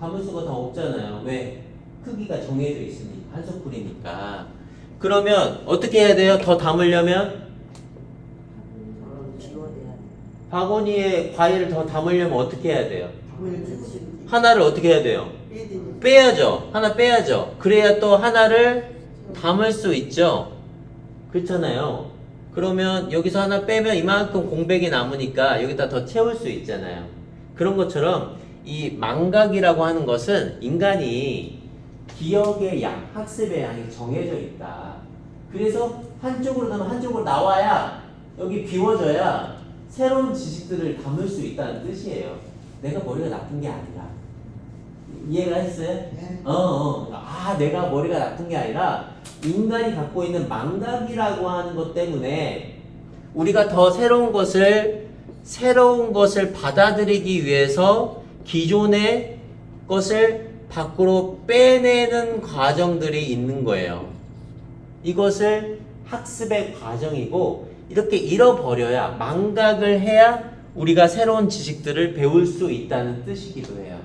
담을 수가 더 없잖아요. 왜? 크기가 정해져 있으니까 한석골이니까. 그러면 어떻게 해야 돼요? 더 담으려면? 바구니에 과일을 더 담으려면 어떻게 해야 돼요? 하나를 어떻게 해야 돼요? 빼야죠. 하나 빼야죠. 그래야 또 하나를 담을 수 있죠. 그렇잖아요. 그러면 여기서 하나 빼면 이만큼 공백이 남으니까 여기다 더 채울 수 있잖아요. 그런 것처럼 이 망각이라고 하는 것은 인간이 기억의 양, 학습의 양이 정해져 있다. 그래서 한쪽으로 가면 한쪽으로 나와야 여기 비워져야 새로운 지식들을 담을 수 있다는 뜻이에요. 내가 머리가 나쁜 게 아니라. 이해가 했어요?
네.
내가 머리가 나쁜 게 아니라 인간이 갖고 있는 망각이라고 하는 것 때문에 우리가 더 새로운 것을 받아들이기 위해서 기존의 것을 밖으로 빼내는 과정들이 있는 거예요. 이것을 학습의 과정이고 이렇게 잃어버려야 망각을 해야 우리가 새로운 지식들을 배울 수 있다는 뜻이기도 해요.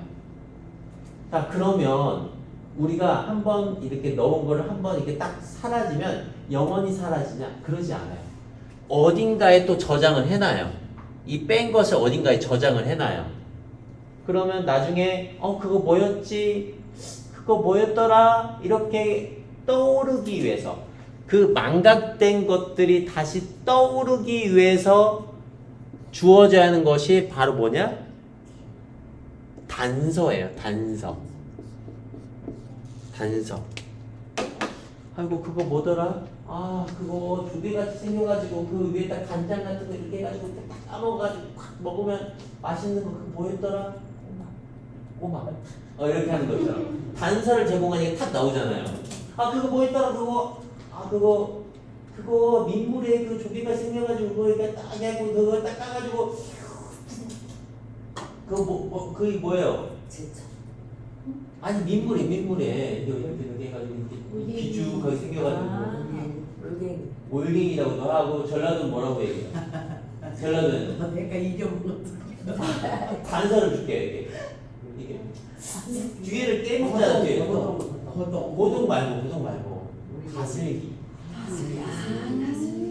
자, 그러면 우리가 한번 이렇게 넣은 거를 한번 이렇게 딱 사라지면 영원히 사라지냐? 그러지 않아요. 어딘가에 또 저장을 해놔요. 이 뺀 것을 어딘가에 저장을 해놔요. 그러면 나중에 그거 뭐였지? 그거 뭐였더라? 이렇게 떠오르기 위해서 그 망각된 것들이 다시 떠오르기 위해서 주어져야 하는 것이 바로 뭐냐? 단서예요. 단서. 아이고 그거 뭐더라? 그거 조개같이 생겨가지고 그 위에다 간장 같은 거 이렇게 해가지고 딱 까먹어가지고 팍 먹으면 맛있는 거 그거 뭐였더라? 꼬막. 이렇게 하는 것처럼 단서를 제공하니까 탁 나오잖아요. 그거 뭐였더라? 그거 민물에 그 조개가 생겨가지고 그거 이렇게 딱 하고 그거 딱 까가지고 그거 그게 뭐예요? 아니 민물에 이렇게 해가지고 이렇게 비죽하게 생겨가지고 올갱이라고도 하고 전라도는 뭐라고 얘기해요? 전라도는
내가 잊어먹었어.
단서를 줄게 이게 뒤에를 깨물잖아 뒤에 고동 말고 가슬기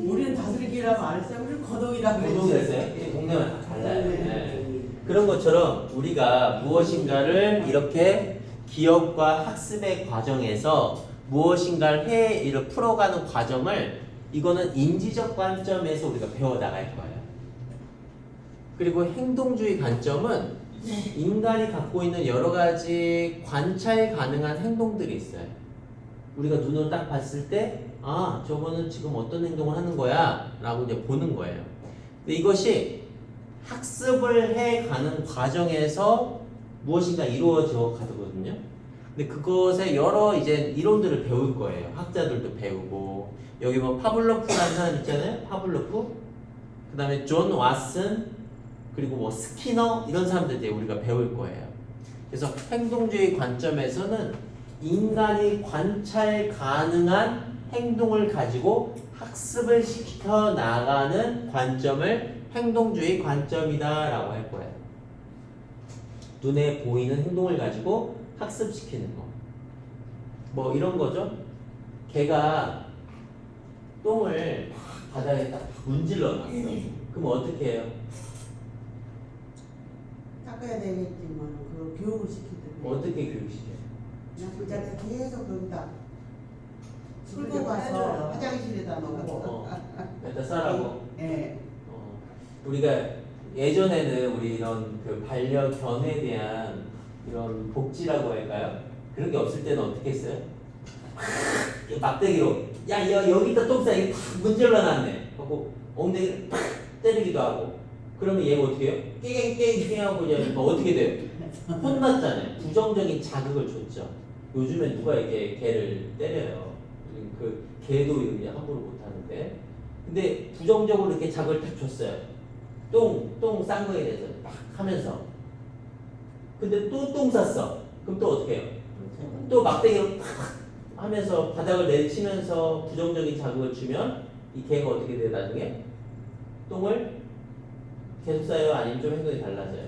우리는 다슬기라고 안 했어요. 우리는 거동이라고
고동이 했어요? 이게 동네마다 다 달라요. 네. 그런 것처럼 우리가 무엇인가를 이렇게 기억과 학습의 과정에서 무엇인가를 이렇게 풀어가는 과정을 이거는 인지적 관점에서 우리가 배워나갈 거예요. 그리고 행동주의 관점은 인간이 갖고 있는 여러 가지 관찰 가능한 행동들이 있어요. 우리가 눈으로 딱 봤을 때, 아, 저거는 지금 어떤 행동을 하는 거야? 라고 이제 보는 거예요. 근데 이것이 학습을 해 가는 과정에서 무엇인가 이루어져 가거든요. 근데 그것에 여러 이제 이론들을 배울 거예요. 학자들도 배우고. 여기 뭐 파블로프라는 사람 있잖아요. 파블로프. 그 다음에 존 왓슨. 그리고 뭐 스키너. 이런 사람들 이제 우리가 배울 거예요. 그래서 행동주의 관점에서는 인간이 관찰 가능한 행동을 가지고 학습을 시켜 나가는 관점을 행동주의 관점이다 라고 할 거예요. 눈에 보이는 행동을 가지고 학습시키는 거. 뭐 이런 거죠. 개가 똥을 바닥에 딱 문질러 놨어. 그럼 어떻게 해요?
닦아야 되겠지만 그 교육을 시키더니
어떻게 교육시켜요?
그냥 그 자리에 계속 거기다 풀고 가서 화장실에다 놓고
일단 싸라고.
예.
우리가 예전에는 우리 이런 그 반려견에 대한 이런 복지라고 할까요? 그런 게 없을 때는 어떻게 했어요? 막대기로 야 여기다 똥 싸, 이게 탁 문질러 놨네 하고 엉덩이를 팍 때리기도 하고 그러면 얘가 어떻게 해요? 깽깽깽 하고 이제 뭐 어떻게 돼요? 혼났잖아요. 부정적인 자극을 줬죠. 요즘엔 누가 이렇게 개를 때려요. 그 개도 이렇게 함부로 못 하는데 근데 부정적으로 이렇게 자극을 딱 줬어요. 똥 싼 거에 대해서 막 하면서 근데 또 똥 쌌어. 그럼 또 어떻게 해요? 또 막대기로 팍 하면서 바닥을 내치면서 부정적인 자극을 주면 이 개가 어떻게 돼요 나중에? 똥을 계속 싸요? 아니면 좀 행동이 달라져요?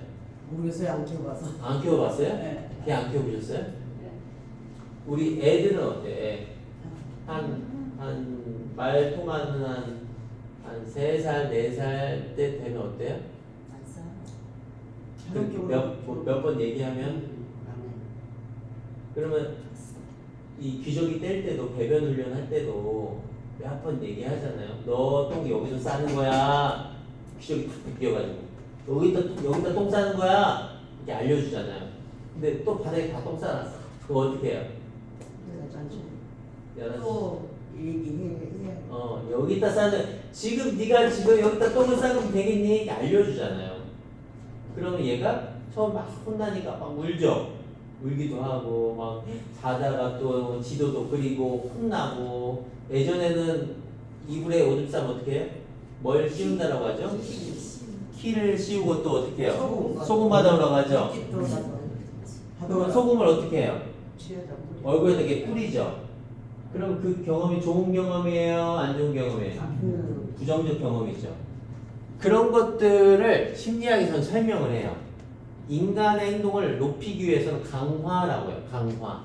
모르겠어요. 안 키워봐서.
안 키워봤어요?
네.
개 안 키워보셨어요? 우리 애들은 어때? 말 통하는 한 3살, 4살 때 되면 어때요? 몇 번 얘기하면? 그러면 이 귀저귀 뗄 때도 배변 훈련 할 때도 몇 번 얘기하잖아요. 너 똥 여기서 싸는 거야. 귀저귀 탁 벗겨가지고 여기다 똥 싸는 거야. 이렇게 알려주잖아요. 근데 또 바닥에 다 똥 싸놨어. 그거 어떻게 해요?
또 얘기해.
여기다 싸는 지금 네가 지금 여기다 똥을 싸면 되겠니? 이렇게 알려주잖아요. 그러면 얘가 처음 막 혼나니까 막 울기도 하고 막 자다가 또 지도도 그리고 혼나고 예전에는 이불에 오줌 싸면 어떻게 해요? 뭘 씌운다라고 하죠? 키를 씌우고 또 어떻게 해요? 소금 받아오라고 하죠? 그러면 소금을 어떻게 해요? 얼굴에 되게 뿌리죠? 그럼 그 경험이 좋은 경험이에요? 안 좋은 경험이에요? 부정적 경험이죠. 그런 것들을 심리학에서는 설명을 해요. 인간의 행동을 높이기 위해서는 강화라고 해요. 강화.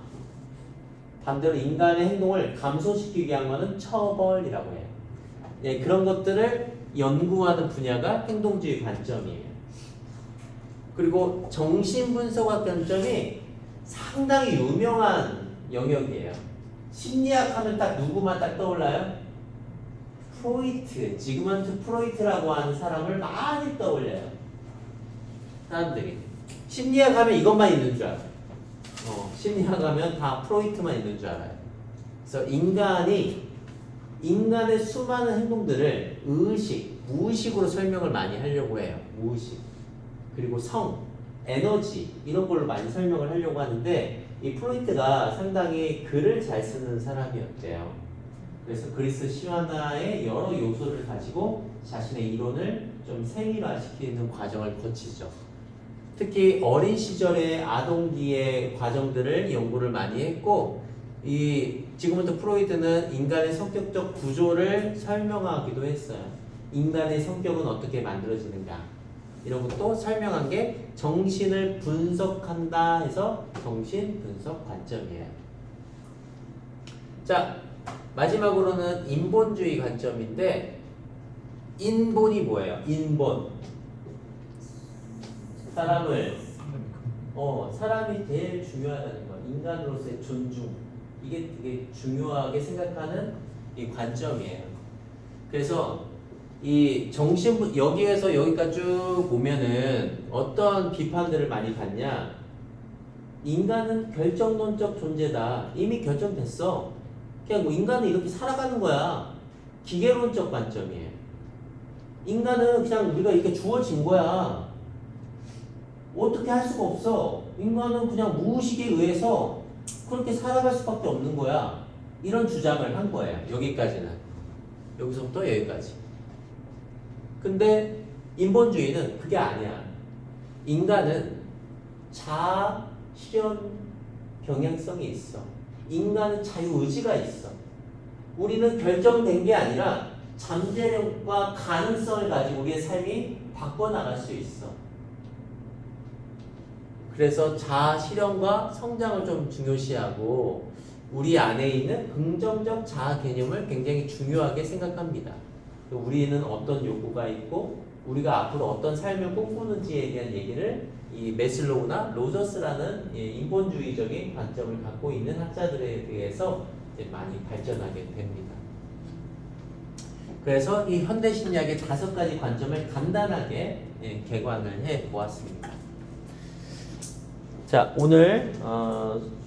반대로 인간의 행동을 감소시키기 위한 것은 처벌이라고 해요. 예, 그런 것들을 연구하는 분야가 행동주의 관점이에요. 그리고 정신분석학 관점이 상당히 유명한 영역이에요. 심리학 하면 딱 누구만 딱 떠올라요? 프로이트, 지그먼트 프로이트라고 하는 사람을 많이 떠올려요. 사람들이. 심리학 하면 이것만 있는 줄 알아요. 심리학 하면 다 프로이트만 있는 줄 알아요. 그래서 인간의 수많은 행동들을 의식, 무의식으로 설명을 많이 하려고 해요. 무의식. 그리고 성, 에너지 이런 걸로 많이 설명을 하려고 하는데 이 프로이트가 상당히 글을 잘 쓰는 사람이었대요. 그래서 그리스 신화의 여러 요소를 가지고 자신의 이론을 좀 세밀화시키는 과정을 거치죠. 특히 어린 시절의 아동기의 과정들을 연구를 많이 했고, 지금부터 프로이드는 인간의 성격적 구조를 설명하기도 했어요. 인간의 성격은 어떻게 만들어지는가 이런 것도 설명한 게 정신을 분석한다 해서 정신 분석 관점이에요. 자, 마지막으로는 인본주의 관점인데, 인본이 뭐예요? 인본. 사람이 제일 중요하다는 거. 인간으로서의 존중. 이게 되게 중요하게 생각하는 이 관점이에요. 그래서 이 여기에서 여기까지 쭉 보면은 어떤 비판들을 많이 받냐? 인간은 결정론적 존재다. 이미 결정됐어. 그냥 뭐 인간은 이렇게 살아가는 거야. 기계론적 관점이에요. 인간은 그냥 우리가 이렇게 주어진 거야. 어떻게 할 수가 없어. 인간은 그냥 무의식에 의해서 그렇게 살아갈 수밖에 없는 거야. 이런 주장을 한 거예요. 여기까지는. 여기서부터 여기까지. 근데 인본주의는 그게 아니야. 인간은 자아 실현 경향성이 있어. 인간은 자유의지가 있어. 우리는 결정된 게 아니라 잠재력과 가능성을 가지고 우리의 삶이 바꿔나갈 수 있어. 그래서 자아 실현과 성장을 좀 중요시하고 우리 안에 있는 긍정적 자아 개념을 굉장히 중요하게 생각합니다. 우리는 어떤 욕구가 있고 우리가 앞으로 어떤 삶을 꿈꾸는지에 대한 얘기를 이 매슬로우나 로저스라는 인본주의적인 관점을 갖고 있는 학자들에 의해서 이제 많이 발전하게 됩니다. 그래서 이 현대심리학의 5가지 관점을 간단하게 개관을 해 보았습니다. 자, 오늘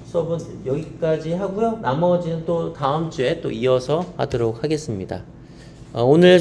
수업은 여기까지 하고요. 나머지는 또 다음 주에 또 이어서 하도록 하겠습니다. 오늘